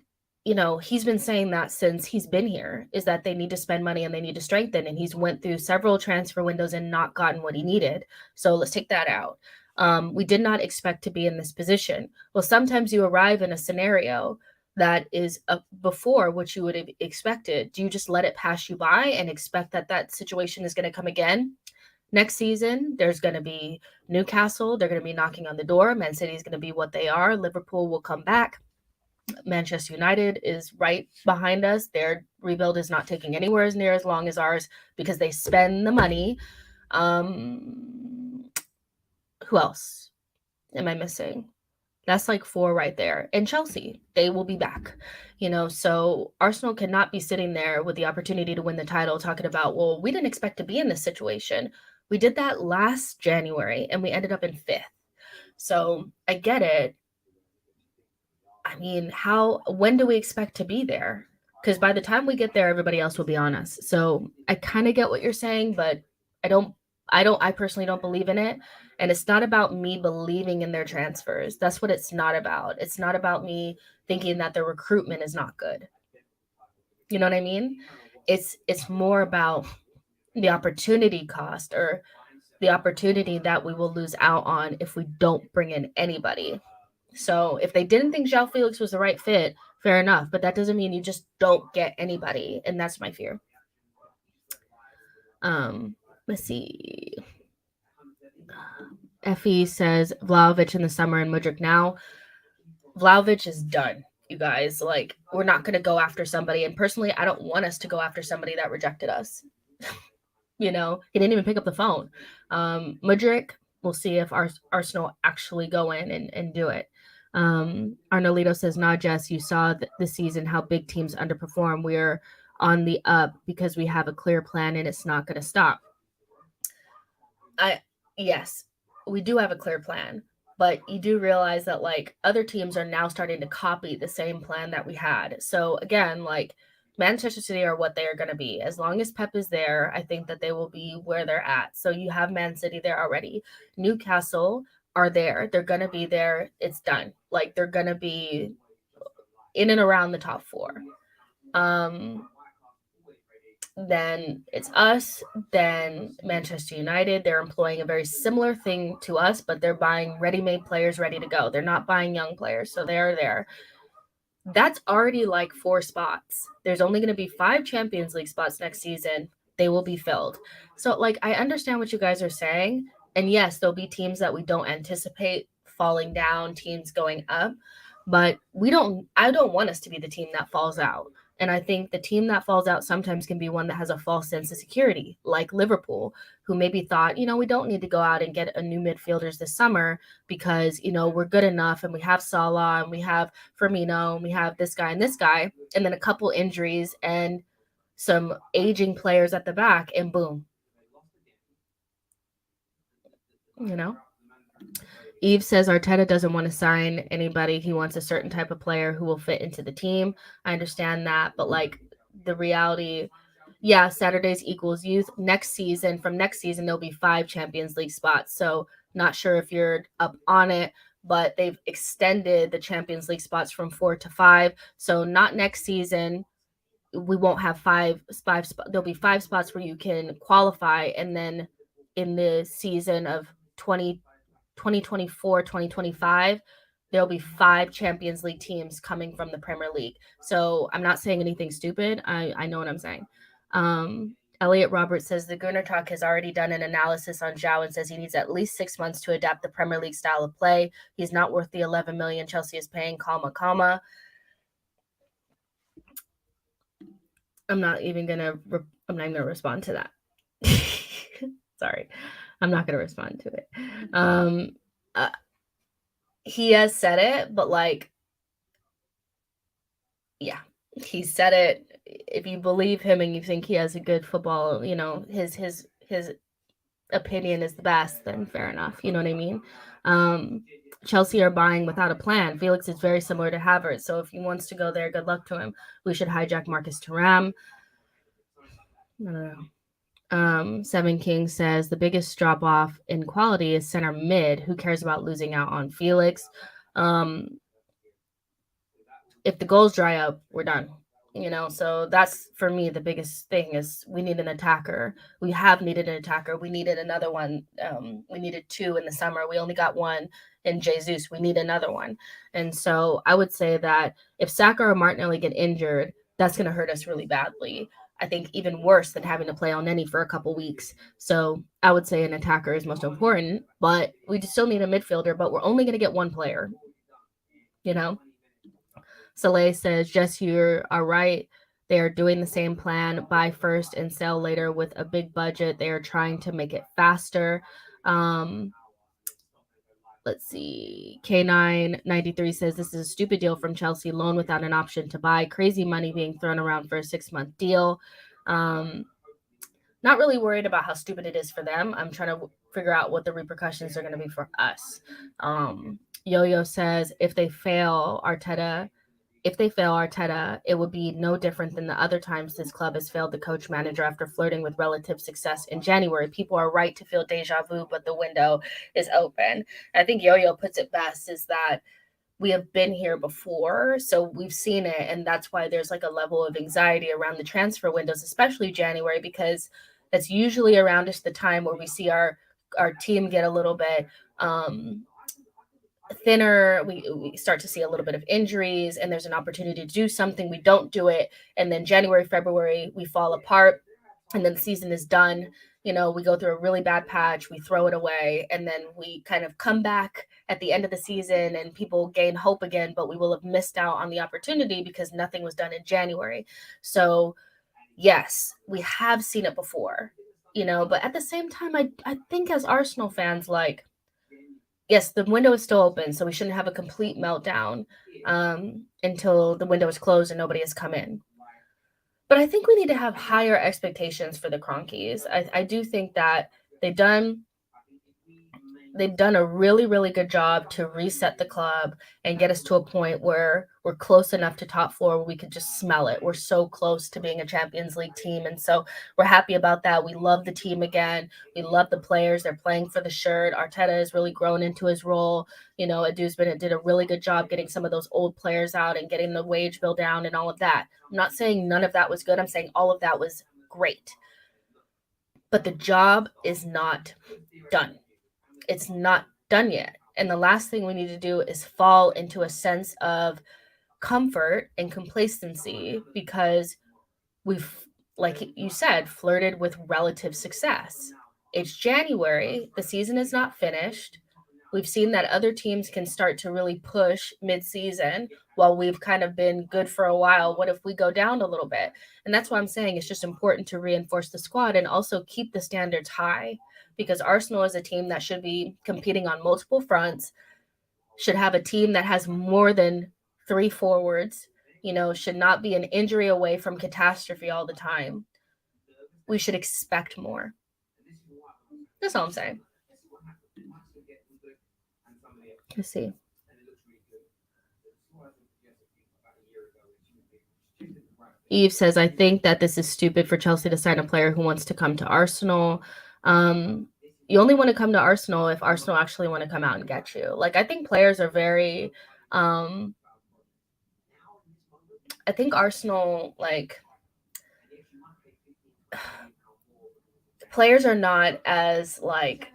A: been saying that since he's been here, is that they need to spend money and they need to strengthen. And he's went through several transfer windows and not gotten what he needed. So let's take that out. We did not expect to be in this position. Well, sometimes you arrive in a scenario that is before what you would have expected. Do you just let it pass you by and expect that situation is going to come again? Next season, there's going to be Newcastle. They're going to be knocking on the door. Man City is going to be what they are. Liverpool will come back. Manchester United is right behind us. Their rebuild is not taking anywhere as near as long as ours because they spend the money. Who else am I missing? That's like 4 right there. And Chelsea, they will be back. So Arsenal cannot be sitting there with the opportunity to win the title talking about, well, we didn't expect to be in this situation. We did that last January and we ended up in 5th. So I get it. I mean, when do we expect to be there? Because by the time we get there, everybody else will be on us. So I kind of get what you're saying, but I personally don't believe in it. And it's not about me believing in their transfers. That's what it's not about. It's not about me thinking that their recruitment is not good. You know what I mean? It's more about the opportunity cost or the opportunity that we will lose out on if we don't bring in anybody. So if they didn't think Joao Felix was the right fit, fair enough. But that doesn't mean you just don't get anybody. And that's my fear. Let's see. Effie says Vlahovic in the summer and Mudryk now. Vlahovic is done. you guys. Like, we're not going to go after somebody. And personally, I don't want us to go after somebody that rejected us. He didn't even pick up the phone. Mudryk, we'll see if Arsenal actually go in and do it. Arnolito says, nah, Jess, you saw this season how big teams underperform. We're on the up because we have a clear plan and it's not going to stop. Yes, we do have a clear plan, but you do realize that like other teams are now starting to copy the same plan that we had. So again, like Manchester City are what they are going to be. As long as Pep is there, I think that they will be where they're at. So you have Man City there already. Newcastle are there. They're going to be there. It's done. Like they're going to be in and around the top 4. Then it's us, then Manchester United. They're employing a very similar thing to us, but they're buying ready-made players ready to go. They're not buying young players, so they're there. That's already like 4 spots. There's only going to be 5 Champions League spots next season. They will be filled. So, like, I understand what you guys are saying. And yes, there'll be teams that we don't anticipate falling down, teams going up. But I don't want us to be the team that falls out. And I think the team that falls out sometimes can be one that has a false sense of security, like Liverpool, who maybe thought, we don't need to go out and get a new midfielders this summer because, we're good enough and we have Salah and we have Firmino and we have this guy and this guy, and then a couple injuries and some aging players at the back, and boom. Eve says Arteta doesn't want to sign anybody. He wants a certain type of player who will fit into the team. I understand that, but like the reality, yeah, Saturdays equals youth. From next season, there'll be 5 Champions League spots. So not sure if you're up on it, but they've extended the Champions League spots from 4 to 5. So not next season. We won't have 5 spots. There'll be 5 spots where you can qualify. And then in the season of 2024, 2025, there'll be 5 Champions League teams coming from the Premier League. So I'm not saying anything stupid. I know what I'm saying. Elliot Roberts says the Gunnar Talk has already done an analysis on Joao and says he needs at least 6 months to adapt the Premier League style of play. He's not worth the 11 million Chelsea is paying, comma. I'm not even gonna respond to that. Sorry. I'm not going to respond to it. He has said it, but like, yeah, he said it. If you believe him and you think he has a good football, his opinion is the best, then fair enough. You know what I mean? Chelsea are buying without a plan. Felix is very similar to Havertz. So if he wants to go there, good luck to him. We should hijack Marcus Thuram. No. Seven King says the biggest drop off in quality is center mid. Who cares about losing out on Felix? If the goals dry up, we're done. So that's for me the biggest thing is we need an attacker. We have needed an attacker. We needed another one. We needed 2 in the summer. We only got 1 in Jesus. We need another one. And so I would say that if Saka or Martinelli get injured, that's going to hurt us really badly. I think even worse than having to play on any for a couple weeks. So I would say an attacker is most important, but we still need a midfielder, but we're only going to get 1 player, Soleil says, Jess, you are right. They are doing the same plan, buy first and sell later with a big budget. They are trying to make it faster. Let's see. K993 says this is a stupid deal from Chelsea. Loan without an option to buy. Crazy money being thrown around for a 6-month deal. Not really worried about how stupid it is for them. I'm trying to figure out what the repercussions are going to be for us. Yo-Yo says if they fail Arteta, it would be no different than the other times this club has failed the coach manager after flirting with relative success in January. People are right to feel deja vu, but the window is open. I think Yo-Yo puts it best is that we have been here before, so we've seen it, and that's why there's like a level of anxiety around the transfer windows, especially January, because that's usually around us the time where we see our team get a little bit thinner. We start to see a little bit of injuries, and there's an opportunity to do something. We don't do it, and then January, February, we fall apart, and then the season is done. we go through a really bad patch, we throw it away, and then we kind of come back at the end of the season and people gain hope again, but we will have missed out on the opportunity because nothing was done in January. So yes, we have seen it before, but at the same time, I think as Arsenal fans, like, yes, the window is still open, so we shouldn't have a complete meltdown until the window is closed and nobody has come in. But I think we need to have higher expectations for the Cronkies. I do think that they've done a really, really good job to reset the club and get us to a point where we're close enough to top four where we could just smell it. We're so close to being a Champions League team. And so we're happy about that. We love the team again. We love the players. They're playing for the shirt. Arteta has really grown into his role. It did a really good job getting some of those old players out and getting the wage bill down and all of that. I'm not saying none of that was good. I'm saying all of that was great. But the job is not done. It's not done yet. And the last thing we need to do is fall into a sense of comfort and complacency because we've, like you said, flirted with relative success. It's January. The season is not finished. We've seen that other teams can start to really push mid-season while we've kind of been good for a while. What if we go down a little bit? And that's why I'm saying it's just important to reinforce the squad and also keep the standards high, because Arsenal is a team that should be competing on multiple fronts, should have a team that has more than 3 forwards, should not be an injury away from catastrophe all the time. We should expect more. That's all I'm saying. Let's see. Eve says, I think that this is stupid for Chelsea to sign a player who wants to come to Arsenal. You only want to come to Arsenal if Arsenal actually want to come out and get you. Like, I think players are very, I think Arsenal, like, players are not as, like,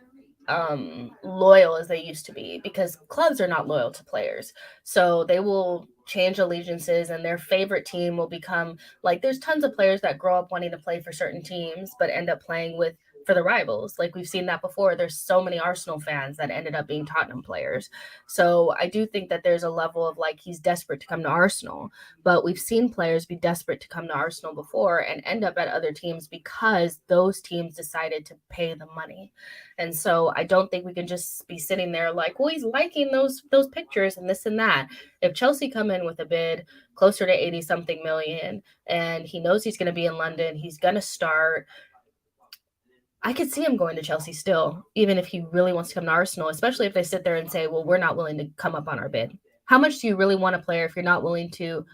A: loyal as they used to be because clubs are not loyal to players. So they will change allegiances and their favorite team will become, like, there's tons of players that grow up wanting to play for certain teams but end up playing for the rivals. Like, we've seen that before. There's so many Arsenal fans that ended up being Tottenham players. So I do think that there's a level of, like, he's desperate to come to Arsenal, but we've seen players be desperate to come to Arsenal before and end up at other teams because those teams decided to pay the money. And so I don't think we can just be sitting there like, well, he's liking those pictures and this and that. If Chelsea come in with a bid closer to 80-something million and he knows he's going to be in London, he's going to start, I could see him going to Chelsea still, even if he really wants to come to Arsenal, especially if they sit there and say, well, we're not willing to come up on our bid. How much do you really want a player if you're not willing to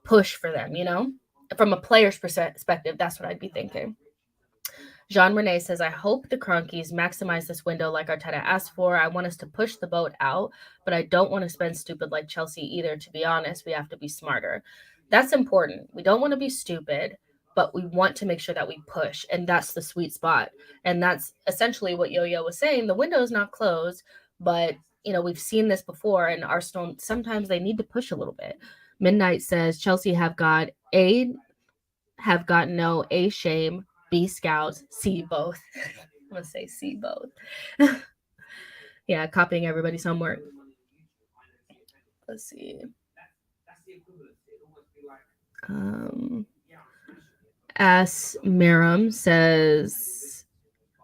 A: push for them, From a player's perspective, that's what I'd be thinking. Jean Rene says, I hope the Cronkies maximize this window like Arteta asked for. I want us to push the boat out, but I don't want to spend stupid like Chelsea either. To be honest, we have to be smarter. That's important. We don't want to be stupid, but we want to make sure that we push, and that's the sweet spot. And that's essentially what Yo-Yo was saying. The window is not closed, but, we've seen this before, and Arsenal, sometimes they need to push a little bit. Midnight says, Chelsea have got no A shame, B scouts, C both. I'm going to say C both. Yeah, copying everybody's homework. Let's see. As Miram says,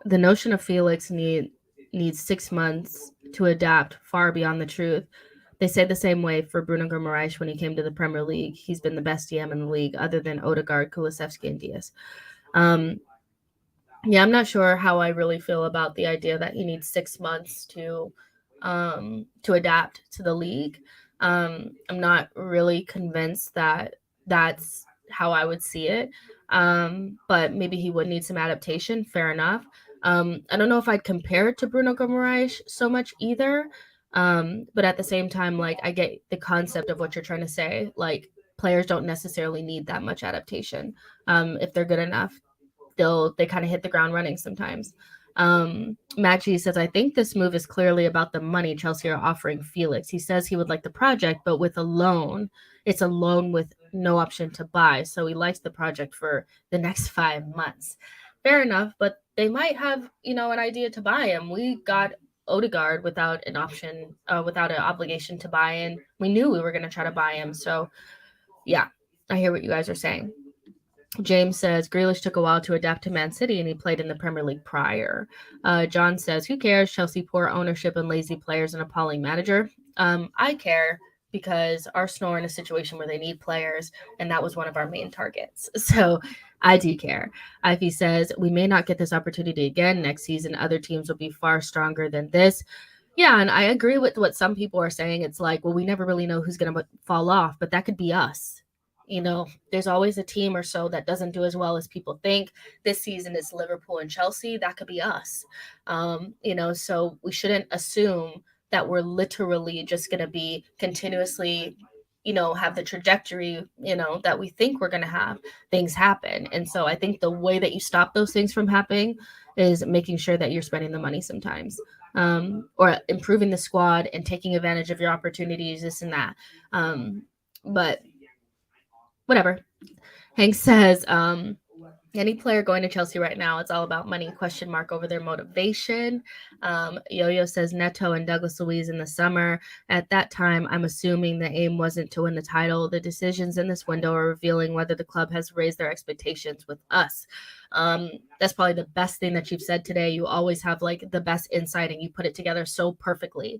A: the notion of Felix needs 6 months to adapt far beyond the truth. They say the same way for Bruno Guimaraes when he came to the Premier League. He's been the best DM in the league other than Odegaard, Kulusevski, and Diaz. Yeah, I'm not sure how I really feel about the idea that he needs 6 months to adapt to the league. I'm not really convinced that that's how I would see it. But maybe he would need some adaptation. Fair enough. I don't know if I'd compare it to Bruno Guimaraes so much either. But at the same time, like, I get the concept of what you're trying to say. Like, players don't necessarily need that much adaptation. If they're good enough, they kind of hit the ground running sometimes. Maggie says, I think this move is clearly about the money Chelsea are offering Felix. He says he would like the project, but with a loan, it's a loan with no option to buy. So he likes the project for the next 5 months. Fair enough, but they might have, an idea to buy him. We got Odegaard without an option, without an obligation to buy in. We knew we were going to try to buy him. So, yeah, I hear what you guys are saying. James says Grealish took a while to adapt to Man City and he played in the Premier League prior. John says, who cares? Chelsea, poor ownership and lazy players and appalling manager. I care because Arsenal are in a situation where they need players, and that was one of our main targets. So I do care. Ivy says, we may not get this opportunity again next season. Other teams will be far stronger than this. Yeah, and I agree with what some people are saying. It's like, well, we never really know who's going to fall off, but that could be us. There's always a team or so that doesn't do as well as people think. This season is Liverpool and Chelsea. That could be us. So we shouldn't assume that we're literally just going to be continuously, have the trajectory, that we think we're going to have. Things happen. And so I think the way that you stop those things from happening is making sure that you're spending the money sometimes, or improving the squad and taking advantage of your opportunities, this and that. But whatever. Hank says, any player going to Chelsea right now, it's all about money, question mark over their motivation. Yo-Yo says Neto and Douglas Luiz in the summer. At that time, I'm assuming the aim wasn't to win the title. The decisions in this window are revealing whether the club has raised their expectations with us. That's probably the best thing that you've said today. You always have like the best insight and you put it together so perfectly.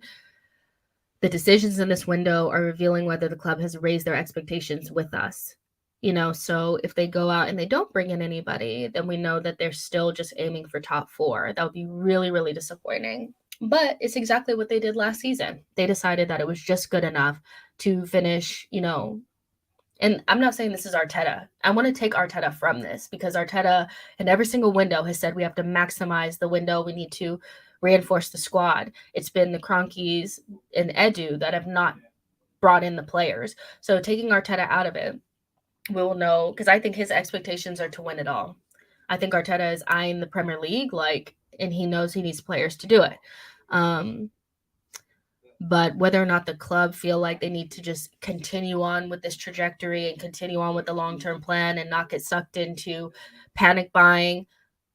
A: The decisions in this window are revealing whether the club has raised their expectations with us. So if they go out and they don't bring in anybody, then we know that they're still just aiming for top 4. That would be really, really disappointing. But it's exactly what they did last season. They decided that it was just good enough to finish, and I'm not saying this is Arteta. I want to take Arteta from this because Arteta in every single window has said we have to maximize the window. We need to reinforce the squad. It's been the Cronkies and Edu that have not brought in the players. So taking Arteta out of it, we'll know, because I think his expectations are to win it all. I think Arteta is eyeing the Premier League, and he knows he needs players to do it. But whether or not the club feel like they need to just continue on with this trajectory and continue on with the long-term plan and not get sucked into panic buying.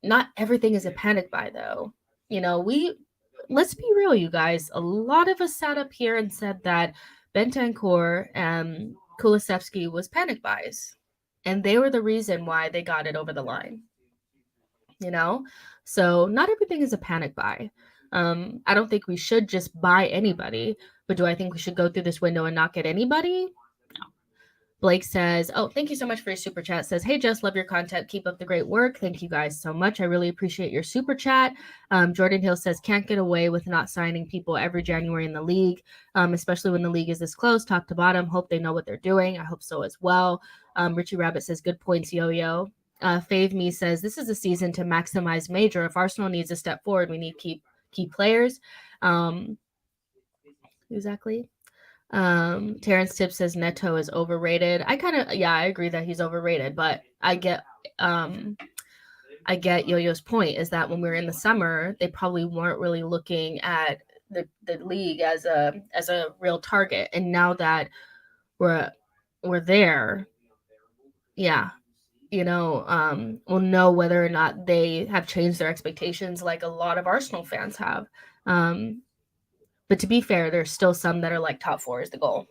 A: Not everything is a panic buy, though. Let's be real, you guys. A lot of us sat up here and said that Bentancur and Kulusevski was panic buys, and they were the reason why they got it over the line. So not everything is a panic buy. I don't think we should just buy anybody, but do I think we should go through this window and not get anybody? No. Blake says, thank you so much for your super chat. Says, hey, Jess, love your content. Keep up the great work. Thank you guys so much. I really appreciate your super chat. Jordan Hill says, can't get away with not signing people every January in the league, especially when the league is this close, top to bottom. Hope they know what they're doing. I hope so as well. Richie Rabbit says, good points, Yo-Yo. Fave Me says, this is a season to maximize major. If Arsenal needs a step forward, we need key players. Exactly. Terrence Tipp says Neto is overrated. I agree that he's overrated, but I get Yo-Yo's point is that when we were in the summer, they probably weren't really looking at the league as a real target. And now that we're there, yeah, we'll know whether or not they have changed their expectations like a lot of Arsenal fans have. But to be fair, there's still some that are like top 4 is the goal,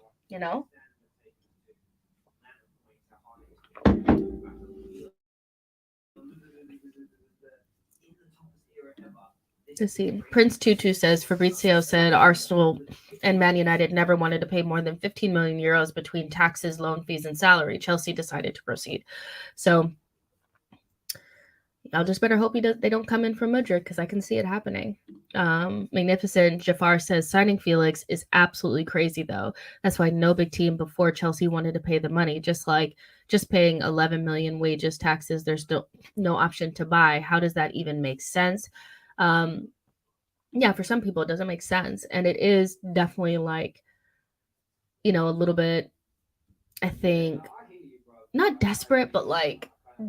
A: Let's see. Prince Tutu says, Fabrizio said Arsenal and Man United never wanted to pay more than 15 million euros between taxes, loan fees, and salary. Chelsea decided to proceed. So I'll just better hope they don't come in from Mudryk because I can see it happening. Magnificent Jafar says, signing Felix is absolutely crazy, though. That's why no big team before Chelsea wanted to pay the money. Just paying 11 million wages, taxes, there's no option to buy. How does that even make sense? For some people, it doesn't make sense. And it is definitely a little bit, I think, not desperate, but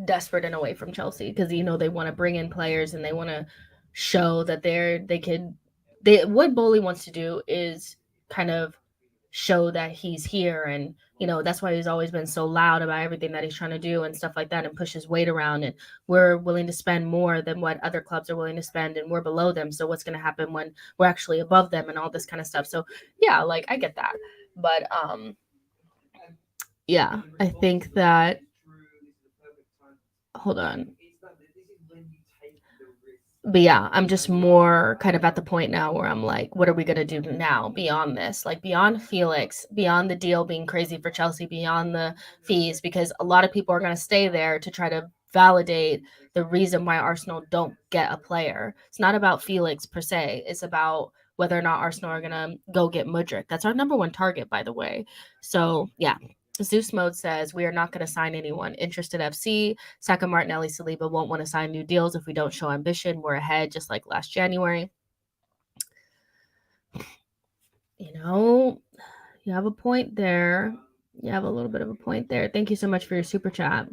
A: desperate in a way from Chelsea because, they want to bring in players and they want to show that what Bowley wants to do is kind of show that he's here. And, that's why he's always been so loud about everything that he's trying to do and stuff like that, and push his weight around. And we're willing to spend more than what other clubs are willing to spend, and we're below them. So what's going to happen when we're actually above them and all this kind of stuff? So yeah, like I get that. But yeah, I think that, hold on. But yeah, I'm just more kind of at the point now where I'm like, what are we going to do now beyond this? Like beyond Felix, beyond the deal being crazy for Chelsea, beyond the fees, because a lot of people are going to stay there to try to validate the reason why Arsenal don't get a player. It's not about Felix per se. It's about whether or not Arsenal are going to go get Mudryk. That's our number one target, by the way. So yeah, Zeus Mode says, we are not going to sign anyone. Interested FC, Saka, Martinelli, Saliba won't want to sign new deals if we don't show ambition. We're ahead just like last January. You have a point there. You have a little bit of a point there. Thank you so much for your super chat.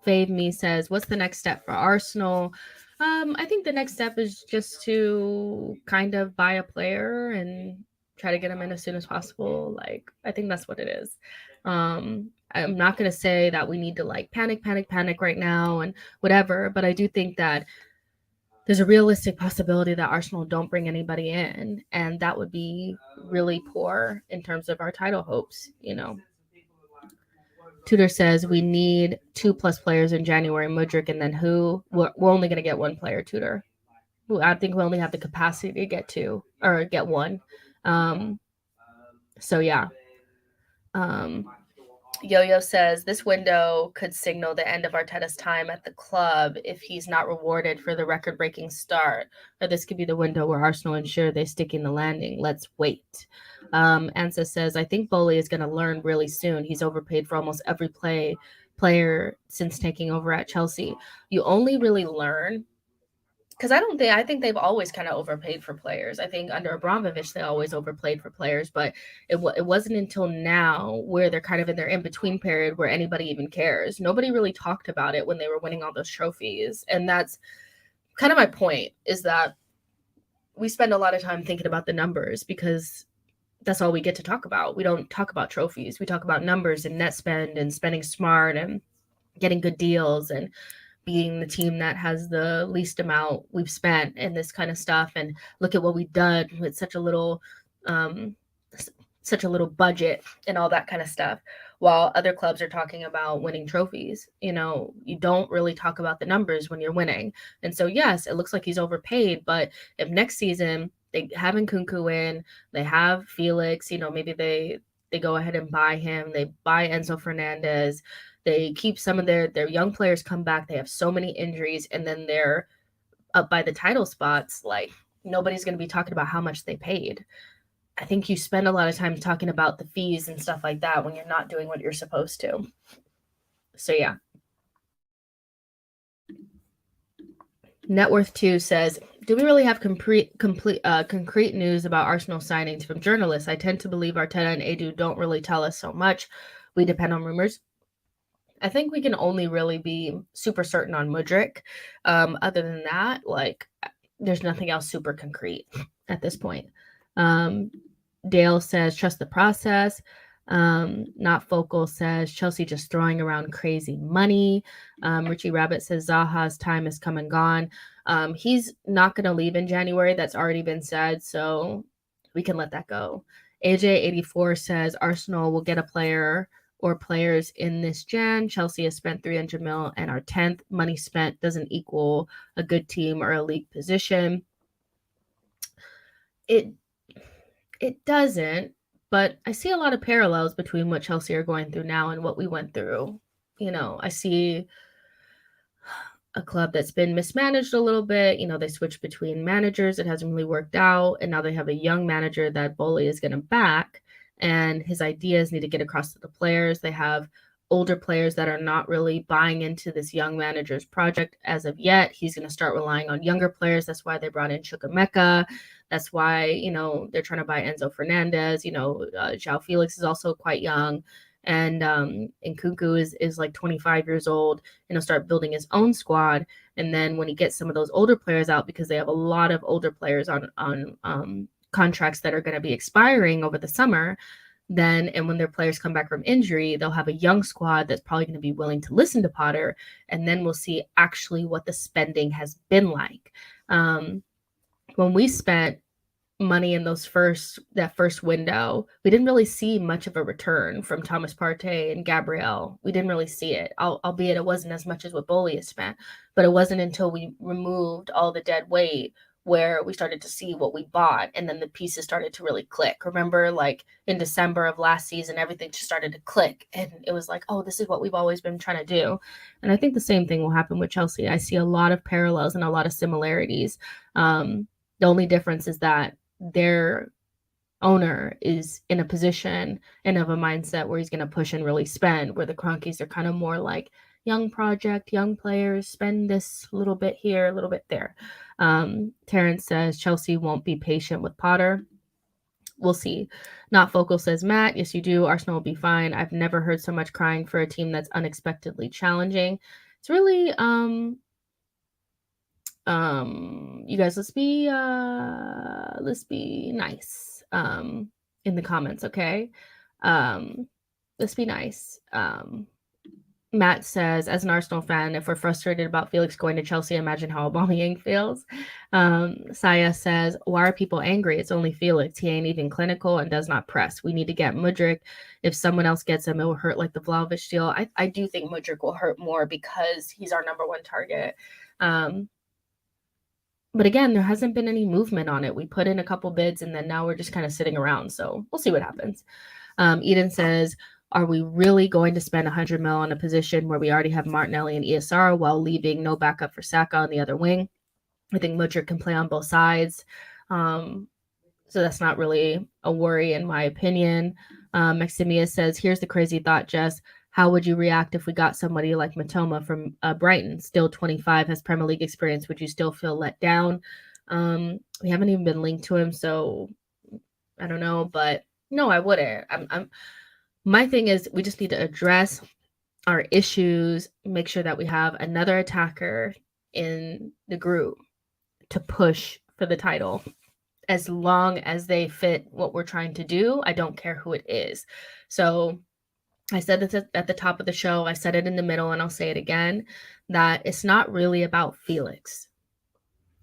A: Fave Me says, what's the next step for Arsenal? I think the next step is just to kind of buy a player and try to get him in as soon as possible. Like, I think that's what it is. I'm not going to say that we need to like panic right now and whatever, but I do think that there's a realistic possibility that Arsenal don't bring anybody in, and that would be really poor in terms of our title hopes, Tudor says we need 2+ players in January, Mudryk, and then who? We're only going to get one player, Tudor. I think we only have the capacity to get two or get one. So yeah. Yo-Yo says this window could signal the end of Arteta's time at the club if he's not rewarded for the record-breaking start, or this could be the window where Arsenal ensure they stick in the landing. Let's wait. Ansa says, I think Bowley is going to learn really soon. He's overpaid for almost every player since taking over at Chelsea. You only really learn because I think they've always kind of overpaid for players. I think under Abramovich, they always overplayed for players, but it wasn't until now where they're kind of in their in-between period where anybody even cares. Nobody really talked about it when they were winning all those trophies. And that's kind of my point, is that we spend a lot of time thinking about the numbers because that's all we get to talk about. We don't talk about trophies. We talk about numbers and net spend and spending smart and getting good deals and being the team that has the least amount we've spent and this kind of stuff. And look at what we've done with such a little budget and all that kind of stuff. While other clubs are talking about winning trophies, you don't really talk about the numbers when you're winning. And so, yes, it looks like he's overpaid, but if next season they have Nkunku in, they have Felix, maybe they go ahead and buy him, they buy Enzo Fernandez, they keep some of their young players come back. They have so many injuries, and then they're up by the title spots. Like, nobody's going to be talking about how much they paid. I think you spend a lot of time talking about the fees and stuff like that when you're not doing what you're supposed to. So, yeah. Net Worth 2 says, do we really have concrete news about Arsenal signings from journalists? I tend to believe Arteta and Edu don't really tell us so much. We depend on rumors. I think we can only really be super certain on Mudryk. Other than that, like, there's nothing else super concrete at this point. Dale says, trust the process. Not Focal says, Chelsea just throwing around crazy money. Richie Rabbit says, Zaha's time has come and gone. He's not going to leave in January. That's already been said, so we can let that go. AJ84 says, Arsenal will get a player or players in this Jan. Chelsea has spent 300 mil and are 10th. Money spent doesn't equal a good team or a league position. It doesn't, but I see a lot of parallels between what Chelsea are going through now and what we went through. I see a club that's been mismanaged a little bit. They switched between managers. It hasn't really worked out. And now they have a young manager that Bowley is going to back. And his ideas need to get across to the players. They have older players that are not really buying into this young manager's project as of yet. He's going to start relying on younger players. That's why they brought in Chukwuemeka. That's why, they're trying to buy Enzo Fernandez. Joao Felix is also quite young. And Nkunku is like 25 years old, and he'll start building his own squad. And then when he gets some of those older players out, because they have a lot of older players on contracts that are going to be expiring over the summer, then, and when their players come back from injury, they'll have a young squad that's probably going to be willing to listen to Potter, and then we'll see actually what the spending has been like. When we spent money in that first window, we didn't really see much of a return from Thomas Partey and Gabriel. We didn't really see it, albeit it wasn't as much as what Bowley has spent, but it wasn't until we removed all the dead weight where we started to see what we bought, and then the pieces started to really click. Remember, like in December of last season, everything just started to click, and it was like, oh, this is what we've always been trying to do. And I think the same thing will happen with Chelsea. I see a lot of parallels and a lot of similarities. The only difference is that their owner is in a position and of a mindset where he's going to push and really spend, where the Cronkies are kind of more like young project, young players, spend this little bit here, a little bit there. Terrence says Chelsea won't be patient with Potter. We'll see. Not Focal says, Matt, yes, you do. Arsenal will be fine. I've never heard so much crying for a team that's unexpectedly challenging. It's really, you guys, let's be nice, in the comments. Okay. Let's be nice. Matt says, as an Arsenal fan, if we're frustrated about Felix going to Chelsea, imagine how Aubameyang feels. Saya says, why are people angry? It's only Felix. He ain't even clinical and does not press. We need to get Mudryk. If someone else gets him, it will hurt like the Vlahovic deal. I do think Mudryk will hurt more because he's our number one target. But again, there hasn't been any movement on it. We put in a couple bids, and then now we're just kind of sitting around. So we'll see what happens. Eden says, are we really going to spend 100 mil on a position where we already have Martinelli and ESR while leaving no backup for Saka on the other wing? I think Mudryk can play on both sides. So that's not really a worry in my opinion. Maximia says, here's the crazy thought, Jess. How would you react if we got somebody like Matoma from Brighton, still 25, has Premier League experience? Would you still feel let down? We haven't even been linked to him, so I don't know, but no, I wouldn't. My thing is we just need to address our issues, make sure that we have another attacker in the group to push for the title. As long as they fit what we're trying to do, I don't care who it is. So I said this at the top of the show, I said it in the middle, and I'll say it again, that it's not really about Felix.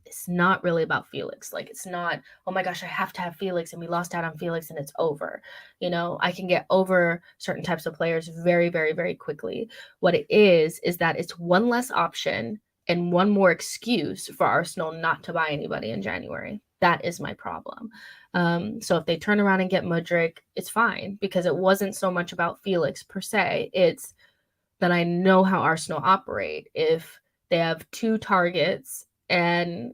A: It's not really about Felix. Like, it's not, oh my gosh, I have to have Felix and we lost out on Felix and it's over. You know, I can get over certain types of players very, very, very quickly. What it is that it's one less option and one more excuse for Arsenal not to buy anybody in January. That is my problem. So if they turn around and get Mudryk, it's fine, because it wasn't so much about Felix per se. It's that I know how Arsenal operate. If they have two targets and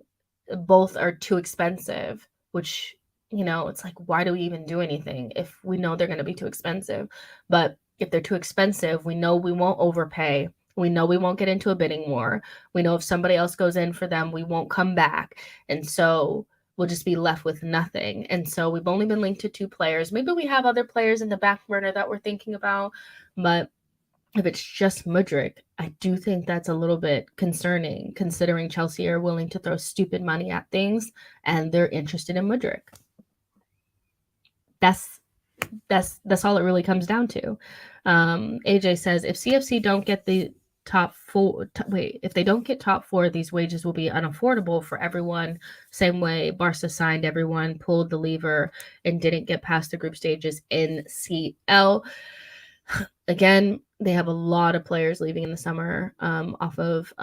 A: both are too expensive, which, you know, it's like, why do we even do anything if we know they're going to be too expensive? But if they're too expensive, we know we won't overpay. We know we won't get into a bidding war. We know if somebody else goes in for them, we won't come back. And so we'll just be left with nothing. And so we've only been linked to two players. Maybe we have other players in the back burner that we're thinking about, but if it's just Mudryk, I do think that's a little bit concerning, considering Chelsea are willing to throw stupid money at things and they're interested in Mudryk. That's all it really comes down to. AJ says, if CFC don't get the top four, if they don't get top four, these wages will be unaffordable for everyone. Same way Barca signed everyone, pulled the lever, and didn't get past the group stages in CL. Again, they have a lot of players leaving in the summer off of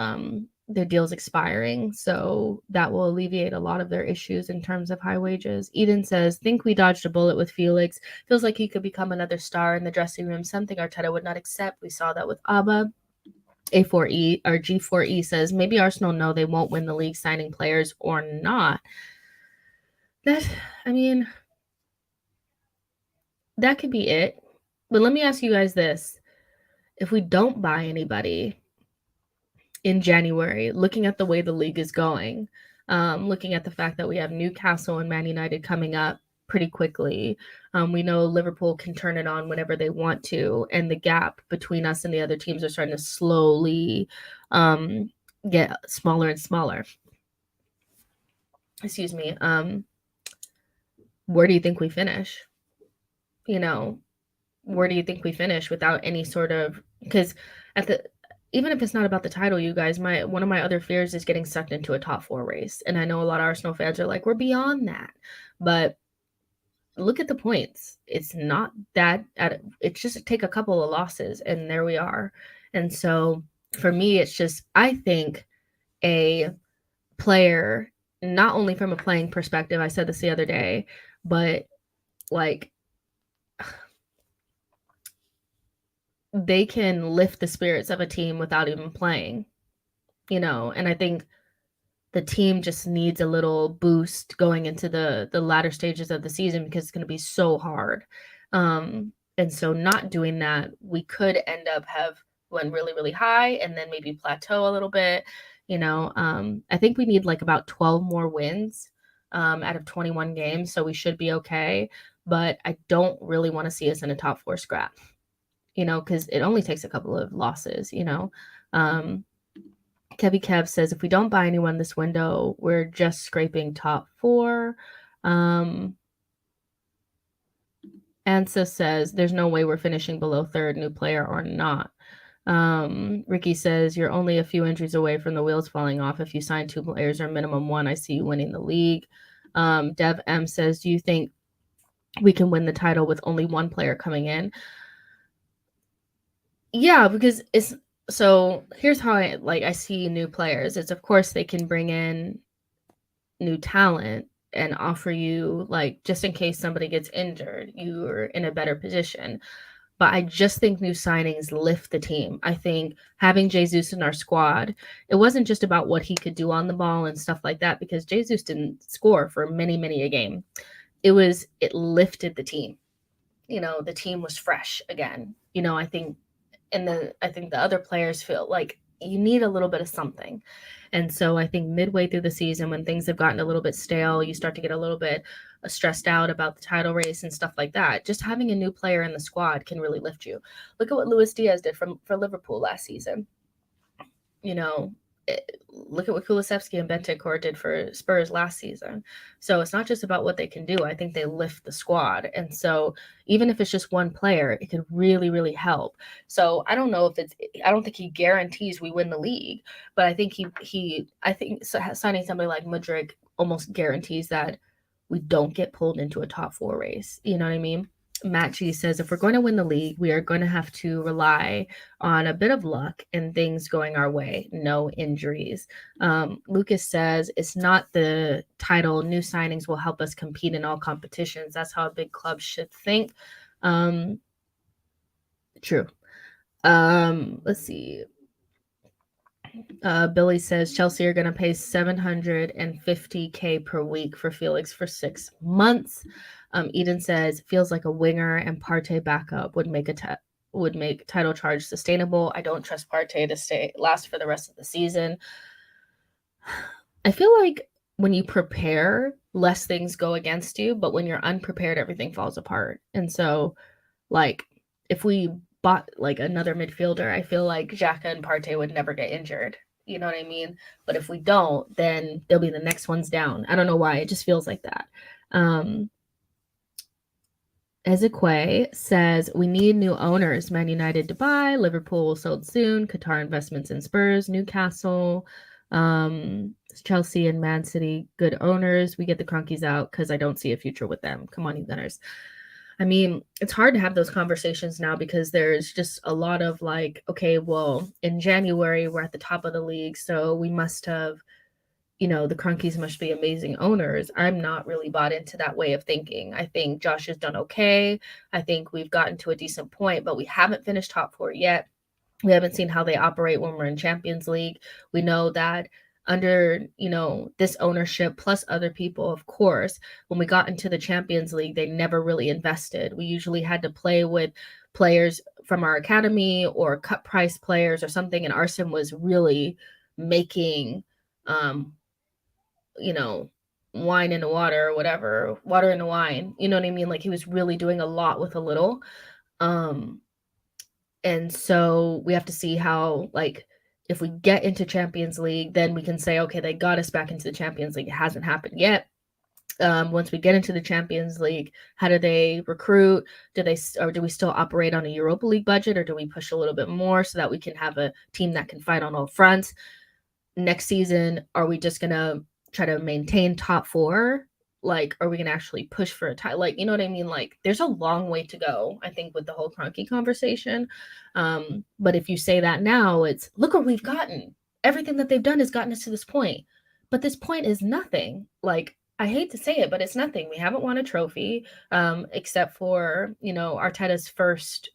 A: their deals expiring. So that will alleviate a lot of their issues in terms of high wages. Eden says, think we dodged a bullet with Felix. Feels like he could become another star in the dressing room, something Arteta would not accept. We saw that with Abba. A4E or G4E says, maybe Arsenal know they won't win the league signing players or not. That could be it. But let me ask you guys this. If we don't buy anybody in January, looking at the way the league is going, looking at the fact that we have Newcastle and Man United coming up pretty quickly, we know Liverpool can turn it on whenever they want to, and the gap between us and the other teams are starting to slowly get smaller and smaller. Excuse me. where do you think we finish? Where do you think we finish without any sort of, because even if it's not about the title, you guys, one of my other fears is getting sucked into a top 4 race. And I know a lot of Arsenal fans are like, we're beyond that. But look at the points. It's not that it's just take a couple of losses and there we are. And so for me, it's just, I think a player, not only from a playing perspective, I said this the other day, but like they can lift the spirits of a team without even playing, and I think the team just needs a little boost going into the latter stages of the season because it's going to be so hard. And so not doing that, we could end up went really, really high and then maybe plateau a little bit. I think we need like about 12 more wins out of 21 games. So we should be okay. But I don't really want to see us in a top 4 scrap, because it only takes a couple of losses, Kevy Kev says, if we don't buy anyone this window, we're just scraping top 4. Ansa says, there's no way we're finishing below 3rd, new player or not. Ricky says, you're only a few injuries away from the wheels falling off. If you sign 2 players or minimum 1, I see you winning the league. Dev M says, do you think we can win the title with only 1 player coming in? Yeah, because so here's how I see new players. It's, of course, they can bring in new talent and offer you, just in case somebody gets injured, you're in a better position. But I just think new signings lift the team. I think having Jesus in our squad, it wasn't just about what he could do on the ball and stuff like that, because Jesus didn't score for many, many a game. It lifted the team. The team was fresh again. I think the other players feel like you need a little bit of something. And so I think midway through the season, when things have gotten a little bit stale, you start to get a little bit stressed out about the title race and stuff like that. Just having a new player in the squad can really lift you. Look at what Luis Diaz did for Liverpool last season. Look at what Kulusevski and Bentancur did for Spurs last season. So it's not just about what they can do. I think they lift the squad. And so even if it's just 1 player, it could really, really help. So I don't think he guarantees we win the league, but I think I think signing somebody like Mudryk almost guarantees that we don't get pulled into a top 4 race. You know what I mean? Matt G says, if we're going to win the league, we are going to have to rely on a bit of luck and things going our way. No injuries. Lucas says, it's not the title. New signings will help us compete in all competitions. That's how a big club should think. True. Let's see. Billy says, Chelsea are going to pay $750K per week for Felix for 6 months. Eden says, feels like a winger and Partey backup would make title charge sustainable. I don't trust Partey to last for the rest of the season. I feel like when you prepare, less things go against you, but when you're unprepared, everything falls apart. And so, if we bought another midfielder, I feel like Xhaka and Partey would never get injured. You know what I mean? But if we don't, then they'll be the next ones down. I don't know why. It just feels like that. Ezekwe says, we need new owners. Man United to buy. Liverpool sold soon. Qatar investments in Spurs. Newcastle. Chelsea and Man City, good owners. We get the Cronkies out because I don't see a future with them. Come on, you Gunners. I mean, it's hard to have those conversations now because there's just a lot of okay, well, in January, we're at the top of the league, so we must have, the Cronkies must be amazing owners. I'm not really bought into that way of thinking. I think Josh has done okay. I think we've gotten to a decent point, but we haven't finished top 4 yet. We haven't seen how they operate when we're in Champions League. We know that under, this ownership plus other people, of course, when we got into the Champions League, they never really invested. We usually had to play with players from our academy or cut price players or something. And Arsene was really making, wine in the water or whatever, water in the wine. You know what I mean? He was really doing a lot with a little. And so we have to see how, if we get into Champions League, then we can say, okay, they got us back into the Champions League. It hasn't happened yet. once we get into the Champions League? How do they recruit? Do we still operate on a Europa League budget, or do we push a little bit more so that we can have a team that can fight on all fronts? Next season, are we just gonna try to maintain top 4? Like, are we gonna actually push for a title? Like, you know what I mean? Like, there's a long way to go, I think, with the whole Kroenke conversation. But if you say that now, it's look what we've gotten. Everything that they've done has gotten us to this point. But this point is nothing. Like, I hate to say it, but it's nothing. We haven't won a trophy, except for, Arteta's first,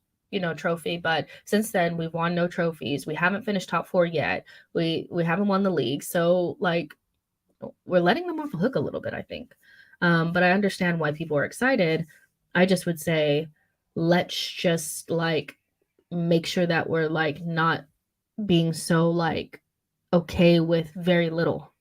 A: trophy. But since then, we've won no trophies. We haven't finished top 4 yet. We haven't won the league. So, like, we're letting them off the hook a little bit, I think. But I understand why people are excited. I just would say, let's just, like, make sure that we're, like, not being so, like, okay with very little,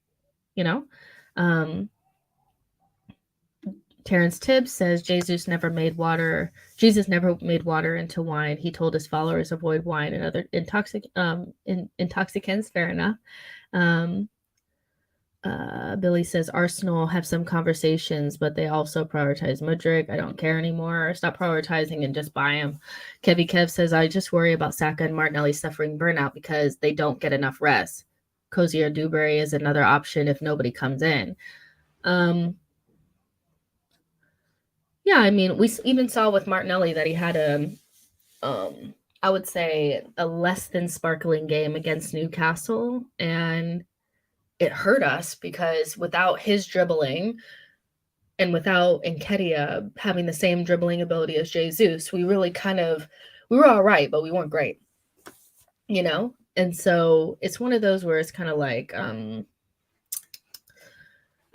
A: Terrence Tibbs says Jesus never made water into wine. He told his followers avoid wine and other intoxicants. Fair enough. Billy says Arsenal have some conversations, but they also prioritize Mudryk. I don't care anymore. Stop prioritizing and just buy him. Kevy Kev says I just worry about Saka and Martinelli suffering burnout because they don't get enough rest. Cozy or Dewberry is another option if nobody comes in. Yeah, I mean, we even saw with Martinelli that he had I would say a less than sparkling game against Newcastle, and it hurt us because without his dribbling and without Nketiah having the same dribbling ability as Jesus, we really we were all right, but we weren't great, And so it's one of those where it's kind of like,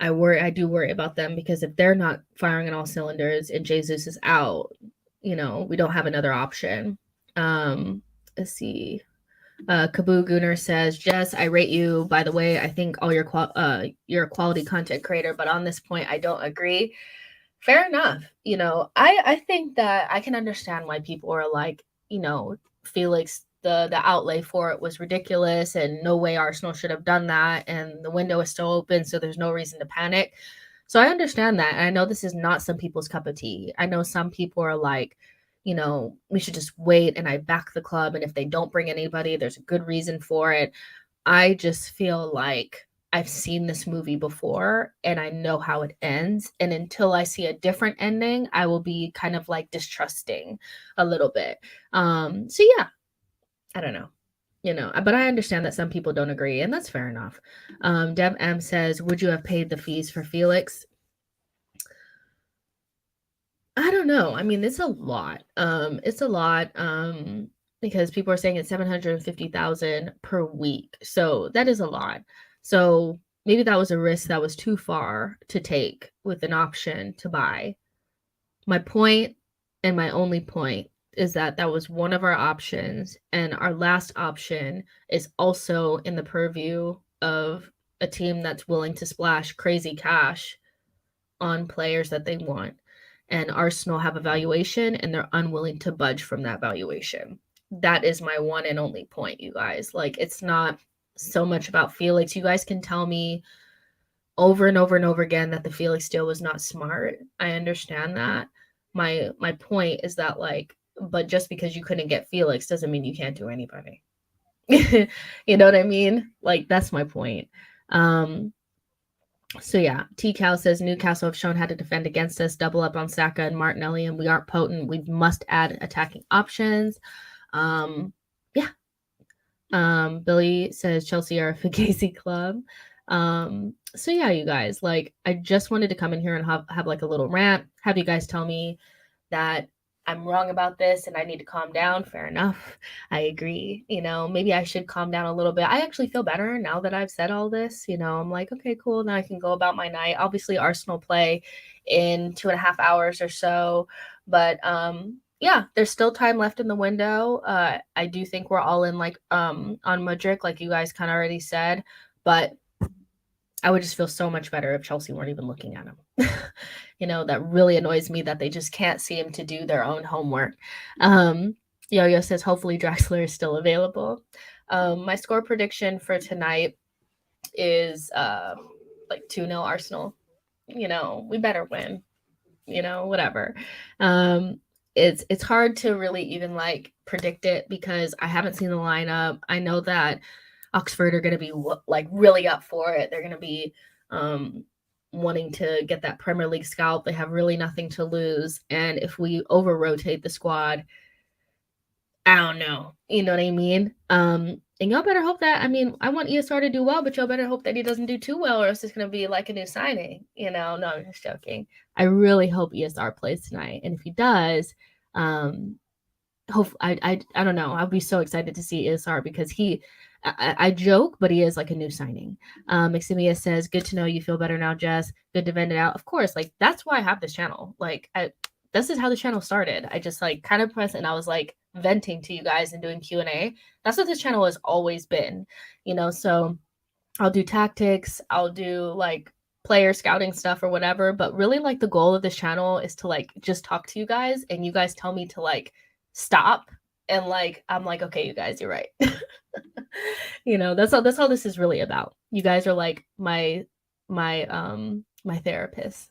A: I do worry about them because if they're not firing on all cylinders and Jesus is out, we don't have another option. Let's see. Kaboo Gunner says, Jess, I rate you. By the way, I think all you're a quality content creator, but on this point, I don't agree. Fair enough. I think that I can understand why people are like, Felix, the outlay for it was ridiculous and no way Arsenal should have done that. And the window is still open, so there's no reason to panic. So I understand that. And I know this is not some people's cup of tea. I know some people are like, we should just wait and I back the club. And if they don't bring anybody, there's a good reason for it. I just feel like I've seen this movie before and I know how it ends. And until I see a different ending, I will be kind of like distrusting a little bit. So yeah, I don't know. But I understand that some people don't agree, and that's fair enough. Deb M says, would you have paid the fees for Felix? I don't know. I mean, it's a lot. It's a lot because people are saying it's 750,000 per week. So that is a lot. So maybe that was a risk that was too far to take with an option to buy. My point and my only point is that was one of our options, and our last option is also in the purview of a team that's willing to splash crazy cash on players that they want. And Arsenal have a valuation and they're unwilling to budge from that valuation. That is my one and only point, you guys. Like, it's not so much about Felix. You guys can tell me over and over and over again that the Felix deal was not smart. I understand that. My point is that, like, but just because you couldn't get Felix doesn't mean you can't do anybody. You know what I mean? Like, that's my point. So yeah, T-Cal says Newcastle have shown how to defend against us, double up on Saka and Martinelli, and we aren't potent. We must add attacking options. Yeah. Billy says Chelsea are a Fugazi club. So yeah, you guys, like, I just wanted to come in here and have like a little rant, have you guys tell me that I'm wrong about this and I need to calm down. Fair enough. I agree. Maybe I should calm down a little bit. I actually feel better now that I've said all this. I'm like, okay, cool. Now I can go about my night. Obviously, Arsenal play in 2.5 hours or so. But yeah, there's still time left in the window. I do think we're all in, like, on Mudryk, like you guys kind of already said. But I would just feel so much better if Chelsea weren't even looking at him. That really annoys me that they just can't see him to do their own homework. Yo-Yo says, hopefully Draxler is still available. My score prediction for tonight is like 2-0 Arsenal. we better win, whatever. It's hard to really even like predict it because I haven't seen the lineup. I know that Oxford are going to be like really up for it. They're going to be wanting to get that Premier League scalp. They have really nothing to lose. And if we over rotate the squad, I don't know. You know what I mean? And y'all better hope that, I want ESR to do well, but y'all better hope that he doesn't do too well or else it's going to be like a new signing. No, I'm just joking. I really hope ESR plays tonight. And if he does, I don't know. I'll be so excited to see ESR because I joke, but he is like a new signing. Maximia says, good to know you feel better now, Jess. Good to vent it out. Of course, like that's why I have this channel. Like this is how the channel started. I just like kind of pressed and I was like venting to you guys and doing Q&A. That's what this channel has always been, so I'll do tactics, I'll do like player scouting stuff or whatever, but really like the goal of this channel is to like just talk to you guys and you guys tell me to like stop and like I'm like, okay, you guys, you're right. That's all this is really about. You guys are like my therapist.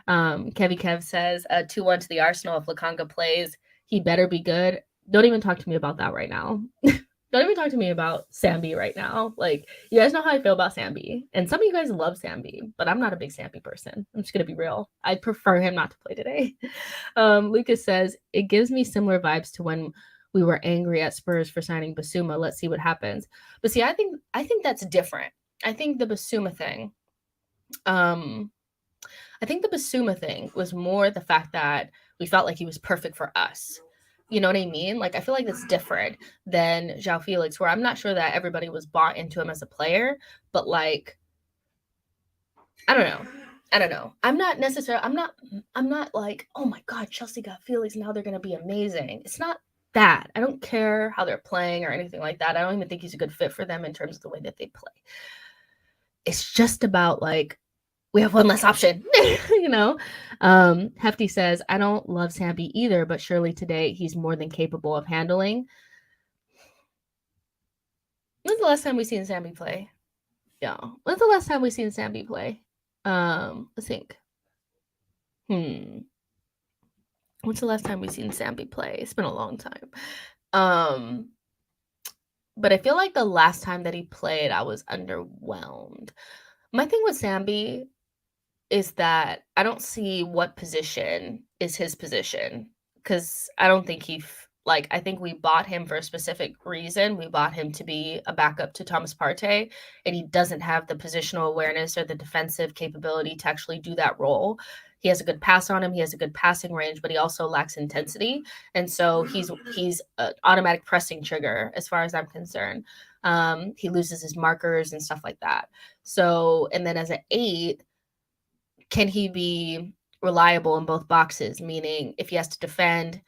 A: Kevy Kev says 2-1 to the Arsenal if Lokonga plays. He better be good. Don't even talk to me about that right now. Don't even talk to me about Sambi right now. Like, you guys know how I feel about Sambi. And some of you guys love Sambi, but I'm not a big Sambi person. I'm just going to be real. I'd prefer him not to play today. Lucas says, it gives me similar vibes to when we were angry at Spurs for signing Basuma. Let's see what happens. But see, I think that's different. I think the Basuma thing, was more the fact that we felt like he was perfect for us. You know what I mean? Like, I feel like that's different than Joao Felix, where I'm not sure that everybody was bought into him as a player, but like, I don't know. I'm not like, oh my God, Chelsea got Felix, now they're going to be amazing. It's not that. I don't care how they're playing or anything like that. I don't even think he's a good fit for them in terms of the way that they play. It's just about like, we have one less option, Hefty says, I don't love Sambi either, but surely today he's more than capable of handling. When's the last time we seen Sambi play? Yeah. When's the last time we seen Sambi play? Let's think. When's the last time we seen Sambi play? It's been a long time. But I feel like the last time that he played, I was underwhelmed. My thing with Sambi is that I don't see what position is his position because I don't think I think we bought him for a specific reason. We bought him to be a backup to Thomas Partey, and he doesn't have the positional awareness or the defensive capability to actually do that role. He has a good pass on him. He has a good passing range, but he also lacks intensity. And so he's an automatic pressing trigger as far as I'm concerned. He loses his markers and stuff like that. So, and then as an 8, can he be reliable in both boxes? Meaning, if he has to defend,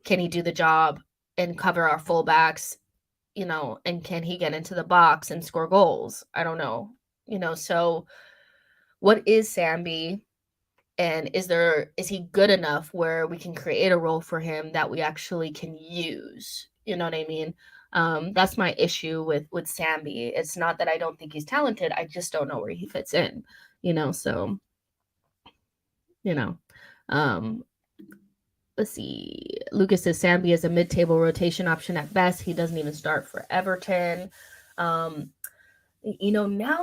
A: can he do the job and cover our fullbacks? And can he get into the box and score goals? I don't know. So what is Sambi? And is he good enough where we can create a role for him that we actually can use? You know what I mean? That's my issue with Sambi. It's not that I don't think he's talented. I just don't know where he fits in. So. Let's see. Lucas says Sambi is a mid-table rotation option at best. He doesn't even start for Everton. Now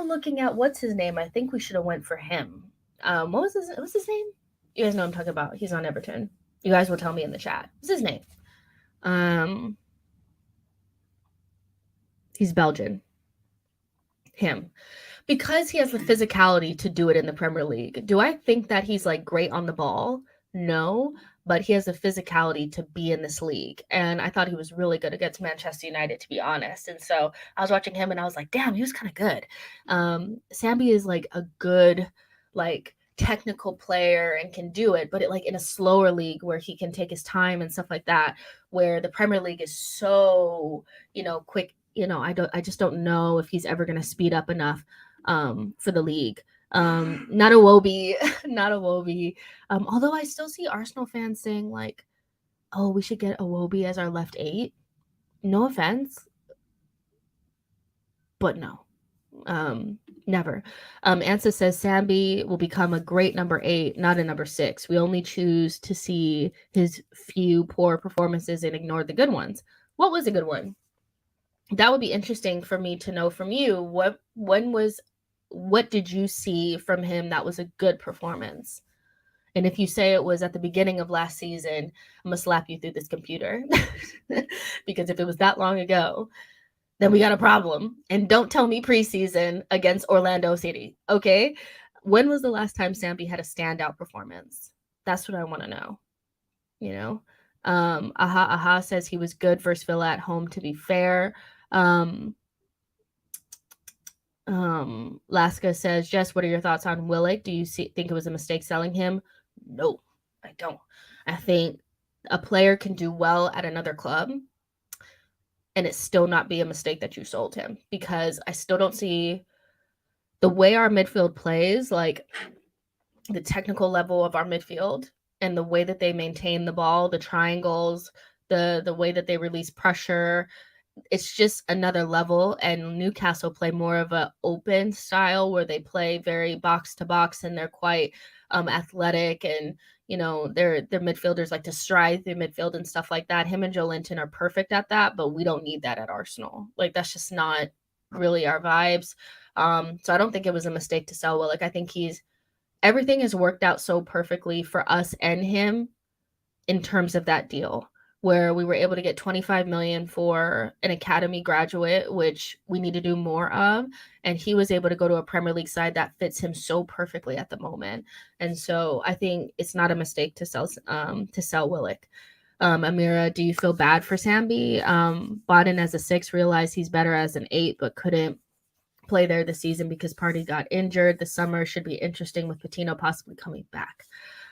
A: looking at what's his name, I think we should have went for him. What's his name? You guys know what I'm talking about. He's on Everton. You guys will tell me in the chat. What's his name? He's Belgian. Him. Because he has the physicality to do it in the Premier League. Do I think that he's like great on the ball? No, but he has the physicality to be in this league. And I thought he was really good against Manchester United, to be honest. And so I was watching him and I was like, damn, he was kind of good. Sambi is like a good, like technical player and can do it, but in a slower league where he can take his time and stuff like that, where the Premier League is so, quick. I just don't know if he's ever going to speed up enough for the league. Not a Wobie. Although I still see Arsenal fans saying like, oh, we should get a Wobie as our left 8. No offense, but no. Never. Ansa says Sambi will become a great number 8, not a number 6. We only choose to see his few poor performances and ignore the good ones. What was a good one? That would be interesting for me to know from you. What did you see from him that was a good performance? And if you say it was at the beginning of last season, I'm gonna slap you through this computer. Because if it was that long ago, then we got a problem. And don't tell me preseason against Orlando City, okay? When was the last time Sambi had a standout performance? That's what I want to know, you know? Aha says he was good versus Villa at home, to be fair. Laska says, Jess, what are your thoughts on Willick? Do you think it was a mistake selling him? No, I don't. I think a player can do well at another club and it still not be a mistake that you sold him, because I still don't see the way our midfield plays, like the technical level of our midfield and the way that they maintain the ball, the triangles, the way that they release pressure. It's just another level. And Newcastle play more of an open style where they play very box to box and they're quite athletic, and their midfielders like to stride through midfield and stuff like that. Him and Joelinton are perfect at that, but we don't need that at Arsenal. Like, that's just not really our vibes. So I don't think it was a mistake to sell Willick. I think everything has worked out so perfectly for us and him in terms of that deal, where we were able to get 25 million for an academy graduate, which we need to do more of. And he was able to go to a Premier League side that fits him so perfectly at the moment. And so I think it's not a mistake to sell Willick. Amira, do you feel bad for Sambi? Bought in as a 6, realized he's better as an 8, but couldn't play there this season because Partey got injured. The summer should be interesting with Patino possibly coming back.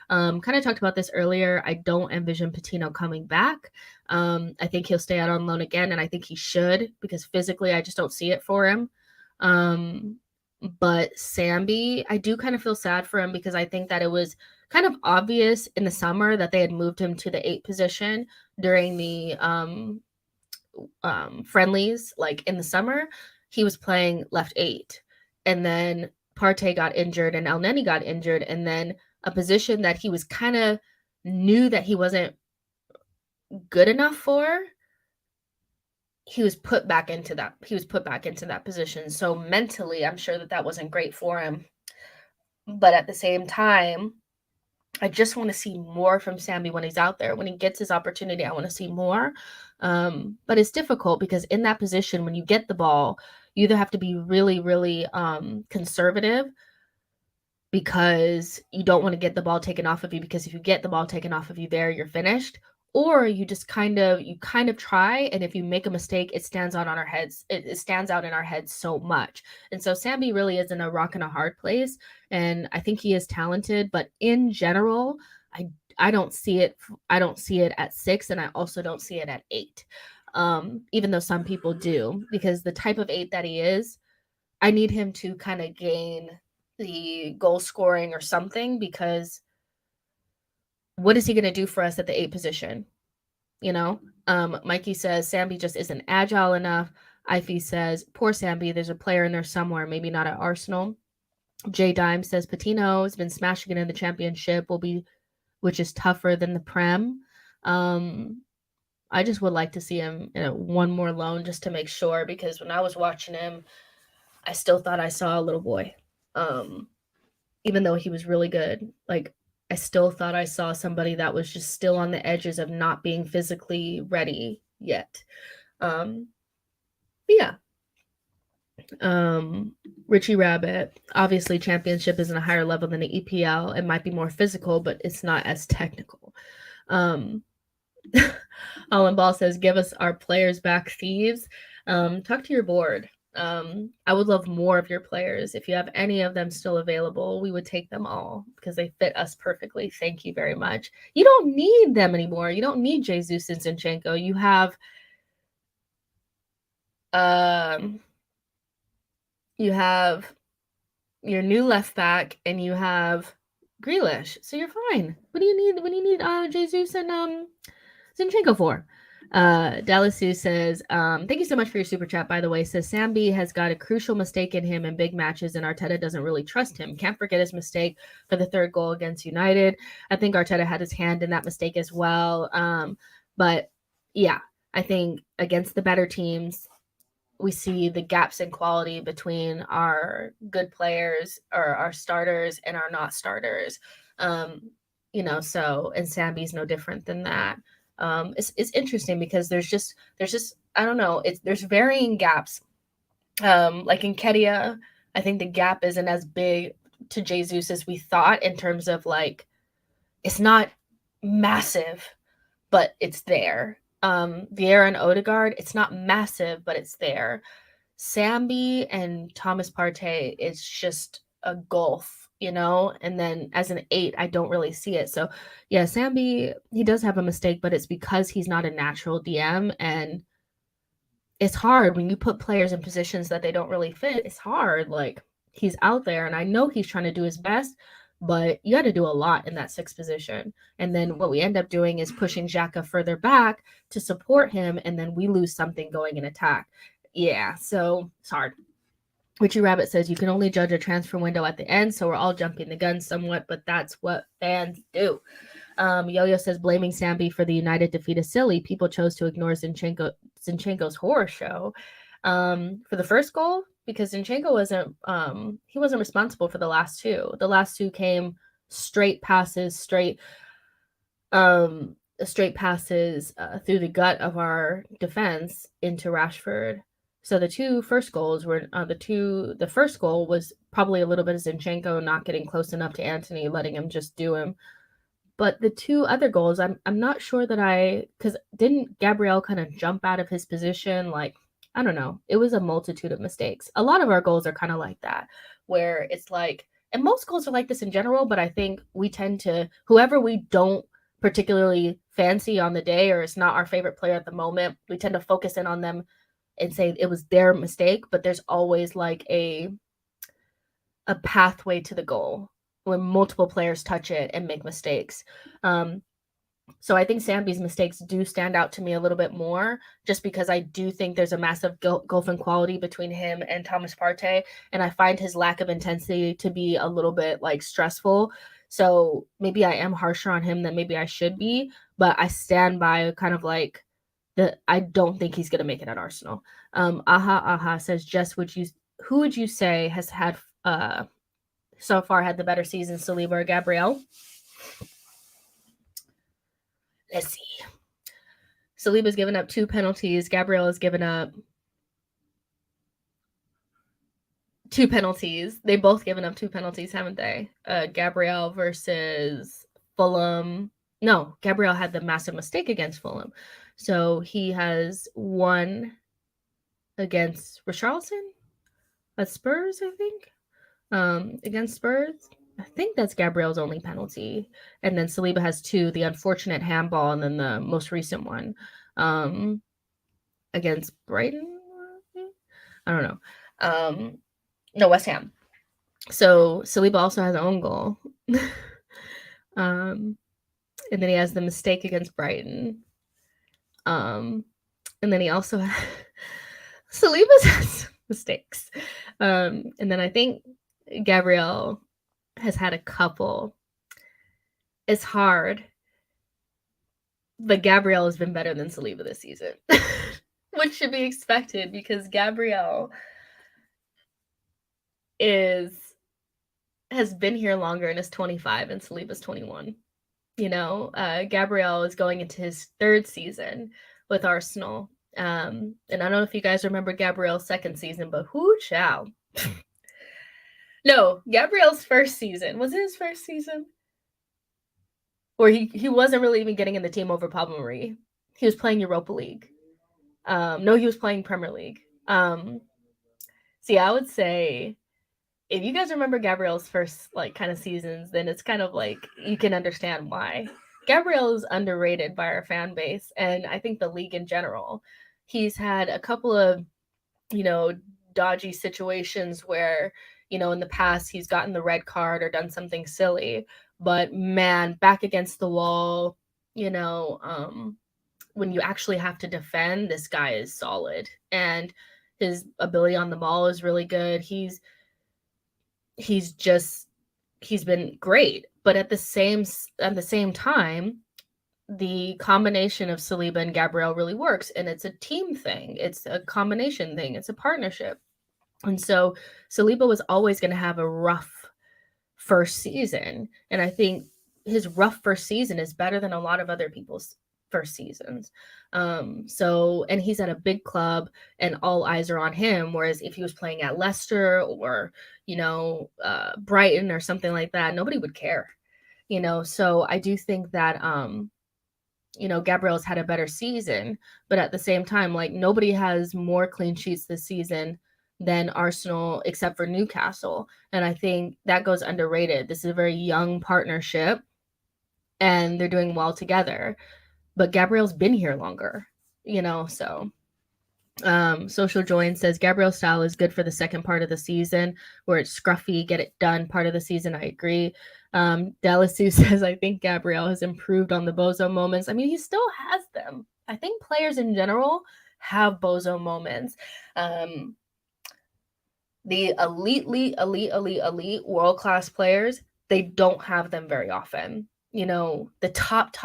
A: Kind of talked about this earlier. I don't envision Patino coming back. I think he'll stay out on loan again, and I think he should, because physically I just don't see it for him. But Sambi, I do kind of feel sad for him, because I think that it was kind of obvious in the summer that they had moved him to the 8 position during the friendlies. Like in the summer, he was playing left 8, and then Partey got injured and El Neni got injured, and then a position that he was kind of knew that he wasn't good enough for, he was put back into that position. So mentally, I'm sure that wasn't great for him. But at the same time, I just want to see more from Sambi when he's out there. When he gets his opportunity, I want to see more. But it's difficult, because in that position, when you get the ball, you either have to be really, really conservative, because you don't want to get the ball taken off of you, because if you get the ball taken off of you there, you're finished. Or you just kind of try, and if you make a mistake, it stands out on our heads. It stands out in our heads so much. And so Sambi really is in a rock and a hard place, and I think he is talented, but in general, I don't see it. I don't see it at 6, and I also don't see it at 8. Even though some people do, because the type of 8 that he is, I need him to kind of gain the goal scoring or something, because what is he going to do for us at the 8 position? Mikey says Sambi just isn't agile enough. Ify says, poor Sambi, there's a player in there somewhere, maybe not at Arsenal. J Dime says Patino has been smashing it in the championship, which is tougher than the Prem. I just would like to see him in one more loan, just to make sure, because when I was watching him, I still thought I saw a little boy. Even though he was really good, like, I still thought I saw somebody that was just still on the edges of not being physically ready yet. But yeah. Richie Rabbit, obviously championship is in a higher level than the EPL. It might be more physical, but it's not as technical. Alan Ball says, give us our players back, thieves. Talk to your board. I would love more of your players. If you have any of them still available, we would take them all, because they fit us perfectly. Thank you very much. You don't need them anymore. You don't need Jesus and Zinchenko. You have your new left back, and you have Grealish, so you're fine. What do you need Jesus and Zinchenko for? Dalasu says, thank you so much for your super chat, by the way. Says Sambi has got a crucial mistake in him in big matches, and Arteta doesn't really trust him. Can't forget his mistake for the third goal against United. I think Arteta had his hand in that mistake as well. But yeah, I think against the better teams, we see the gaps in quality between our good players or our starters and our not starters. So, and Sambi's no different than that. It's interesting because there's just I don't know, there's varying gaps. Like in Kedia, I think the gap isn't as big to Jesus as we thought in terms of like it's not massive, but it's there. Vieira and Odegaard, it's not massive, but it's there. Sambi and Thomas Partey is just a gulf, and then as an 8, I don't really see it. So yeah, Sambi, he does have a mistake, but it's because he's not a natural DM, and it's hard when you put players in positions that they don't really fit. It's hard. Like, he's out there, and I know he's trying to do his best, but you got to do a lot in that 6th position. And then what we end up doing is pushing xhaka further back to support him, and then we lose something going in attack. Yeah, so it's hard. Richie Rabbit says you can only judge a transfer window at the end, so we're all jumping the gun somewhat, but that's what fans do. Yo-Yo says blaming Sambi for the United defeat is silly. People chose to ignore Zinchenko's horror show for the first goal because Zinchenko wasn't responsible for the last 2. The last 2 came straight passes, straight passes through the gut of our defense into Rashford. So the 2 first goals were the first goal was probably a little bit of Zinchenko not getting close enough to Anthony, letting him just do him. But the 2 other goals, I'm not sure that because didn't Gabriel kind of jump out of his position? Like, I don't know. It was a multitude of mistakes. A lot of our goals are kind of like that, where it's like, and most goals are like this in general, but I think we tend to, whoever we don't particularly fancy on the day, or it's not our favorite player at the moment, we tend to focus in on them and say it was their mistake, but there's always like a pathway to the goal when multiple players touch it and make mistakes. So I think Sambi's mistakes do stand out to me a little bit more, just because I do think there's a massive gulf in quality between him and Thomas Partey, and I find his lack of intensity to be a little bit like stressful. So maybe I am harsher on him than maybe I should be, but I stand by kind of like I don't think he's gonna make it at Arsenal. Aha says, Jess, who would you say has had so far had the better season, Saliba or Gabriel? Let's see. Saliba's given up 2 penalties. Gabriel has given up 2 penalties. They both given up 2 penalties, haven't they? Gabriel versus Fulham. No, Gabriel had the massive mistake against Fulham. So he has 1 against Richarlison at Spurs, I think. Against Spurs. I think that's Gabriel's only penalty. And then Saliba has 2, the unfortunate handball and then the most recent one against Brighton. I don't know. No, West Ham. So Saliba also has an own goal. And then he has the mistake against Brighton. And then he also Saliba has mistakes. And then I think Gabriel has had a couple. It's hard, but Gabriel has been better than Saliba this season, which should be expected because Gabriel has been here longer and is 25 and Saliba's 21. Gabriel is going into his 3rd season with Arsenal. And I don't know if you guys remember Gabriel's 2nd season, but who shall? No, Gabriel's 1st season. Was it his 1st season? Where he wasn't really even getting in the team over Pablo Marie. He was playing Europa League. No, he was playing Premier League. See, I would say if you guys remember Gabriel's first kind of seasons, then it's kind of like you can understand why. Gabriel is underrated by our fan base, and I think the league in general. He's had a couple of, dodgy situations where, in the past he's gotten the red card or done something silly. But man, back against the wall, when you actually have to defend, this guy is solid. And his ability on the ball is really good. He's been great. But at the same time, the combination of Saliba and Gabriel really works, and it's a team thing. It's a combination thing. It's a partnership. And so Saliba was always going to have a rough first season. And I think his rough first season is better than a lot of other people's first seasons. And he's at a big club and all eyes are on him. Whereas if he was playing at Leicester or, Brighton or something like that, nobody would care, So I do think that, Gabriel's had a better season, but at the same time, like, nobody has more clean sheets this season than Arsenal, except for Newcastle. And I think that goes underrated. This is a very young partnership and they're doing well together, but Gabriel's been here longer, so. Social Join says Gabriel's style is good for the second part of the season where it's scruffy, get it done part of the season. I agree. Delasu says, I think Gabriel has improved on the bozo moments. I mean, he still has them. I think players in general have bozo moments. The elite world-class players, they don't have them very often. The top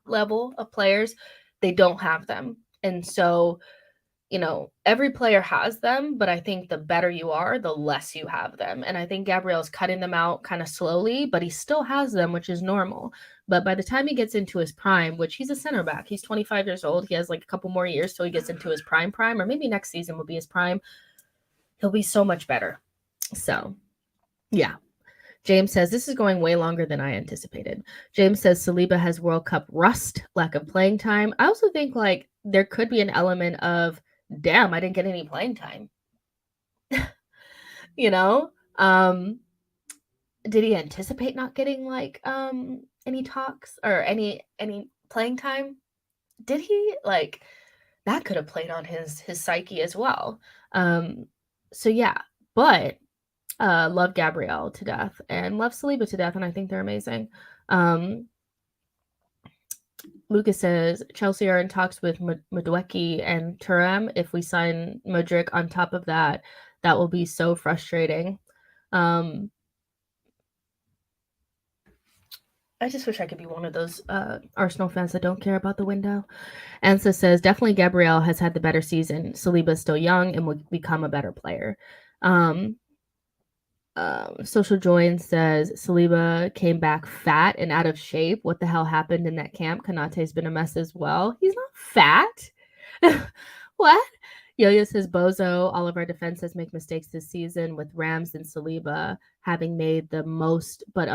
A: level of players, they don't have them. And so, every player has them, but I think the better you are, the less you have them. And I think Gabriel's cutting them out kind of slowly, but he still has them, which is normal. But by the time he gets into his prime, which he's a center back, he's 25 years old. He has like a couple more years till he gets into his prime, or maybe next season will be his prime. He'll be so much better. So, yeah. James says, this is going way longer than I anticipated. James says, Saliba has World Cup rust, lack of playing time. I also think, like, there could be an element of, damn, I didn't get any playing time. Did he anticipate not getting, like, any talks or any playing time? Did he? Like, that could have played on his psyche as well. So, yeah. But love Gabriel to death and love Saliba to death, and I think they're amazing. Lucas says Chelsea are in talks with Mudryk and Thuram. If we sign Mudryk on top of that, that will be so frustrating. I just wish I could be one of those Arsenal fans that don't care about the window. Ansa says definitely Gabriel has had the better season. Saliba is still young and will become a better player. Social Join says Saliba came back fat and out of shape. What the hell happened in that camp? Konate's been a mess as well. He's not fat. What? Yo-Yo says Bozo, all of our defenses make mistakes this season with Rams and Saliba having made the most, but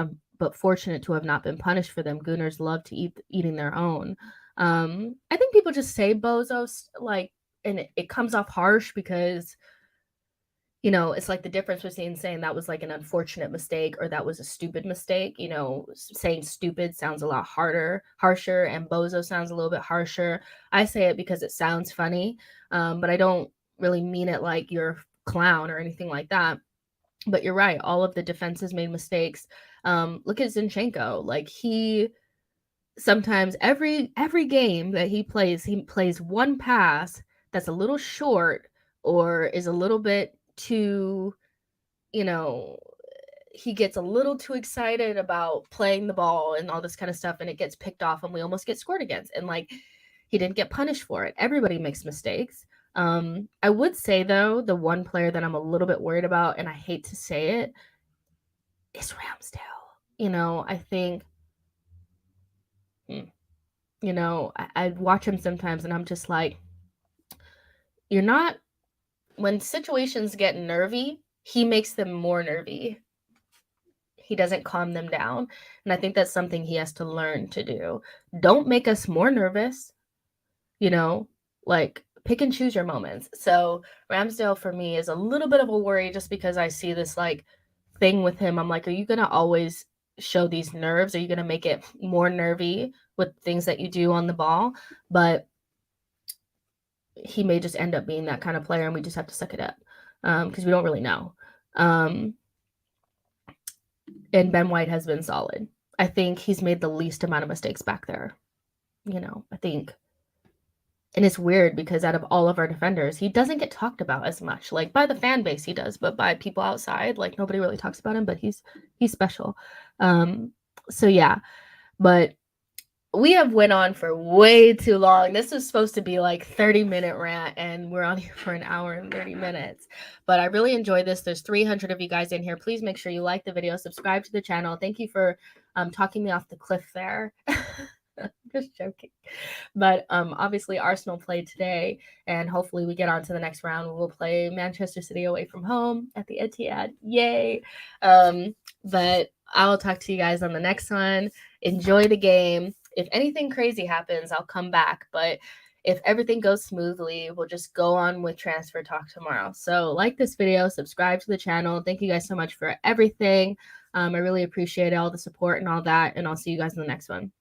A: fortunate to have not been punished for them. Gooners love to eating their own. I think people just say Bozo, like, and it comes off harsh because it's like the difference between saying that was like an unfortunate mistake or that was a stupid mistake. Saying stupid sounds a lot harsher, and bozo sounds a little bit harsher. I say it because it sounds funny, but I don't really mean it like you're a clown or anything like that. But you're right. All of the defenses made mistakes. Look at Zinchenko. Like, he sometimes every game that he plays one pass that's a little short or is a little bit too, he gets a little too excited about playing the ball and all this kind of stuff, and it gets picked off and we almost get scored against, and like, he didn't get punished for it. Everybody makes mistakes. I would say though, the one player that I'm a little bit worried about, and I hate to say it, is Ramsdale. I think I watch him sometimes and I'm just like, you're not, when situations get nervy, he makes them more nervy. He doesn't calm them down. And I think that's something he has to learn to do. Don't make us more nervous, like, pick and choose your moments. So Ramsdale for me is a little bit of a worry just because I see this like thing with him. I'm like, are you going to always show these nerves? Are you going to make it more nervy with things that you do on the ball? But he may just end up being that kind of player and we just have to suck it up because we don't really know. And Ben White has been solid. I think he's made the least amount of mistakes back there. I think And it's weird because out of all of our defenders, he doesn't get talked about as much. Like by the fan base, he does, but by people outside, like nobody really talks about him. But he's special. So yeah, but we have went on for way too long. This was supposed to be like 30-minute rant, and we're on here for an hour and 30 minutes. But I really enjoyed this. There's 300 of you guys in here. Please make sure you like the video, subscribe to the channel. Thank you for talking me off the cliff there. Just joking. But obviously Arsenal played today, and hopefully we get on to the next round. We'll play Manchester City away from home at the Etihad. Yay. But I'll talk to you guys on the next one. Enjoy the game. If anything crazy happens, I'll come back. But if everything goes smoothly, we'll just go on with transfer talk tomorrow. So like this video, subscribe to the channel. Thank you guys so much for everything. I really appreciate all the support and all that. And I'll see you guys in the next one.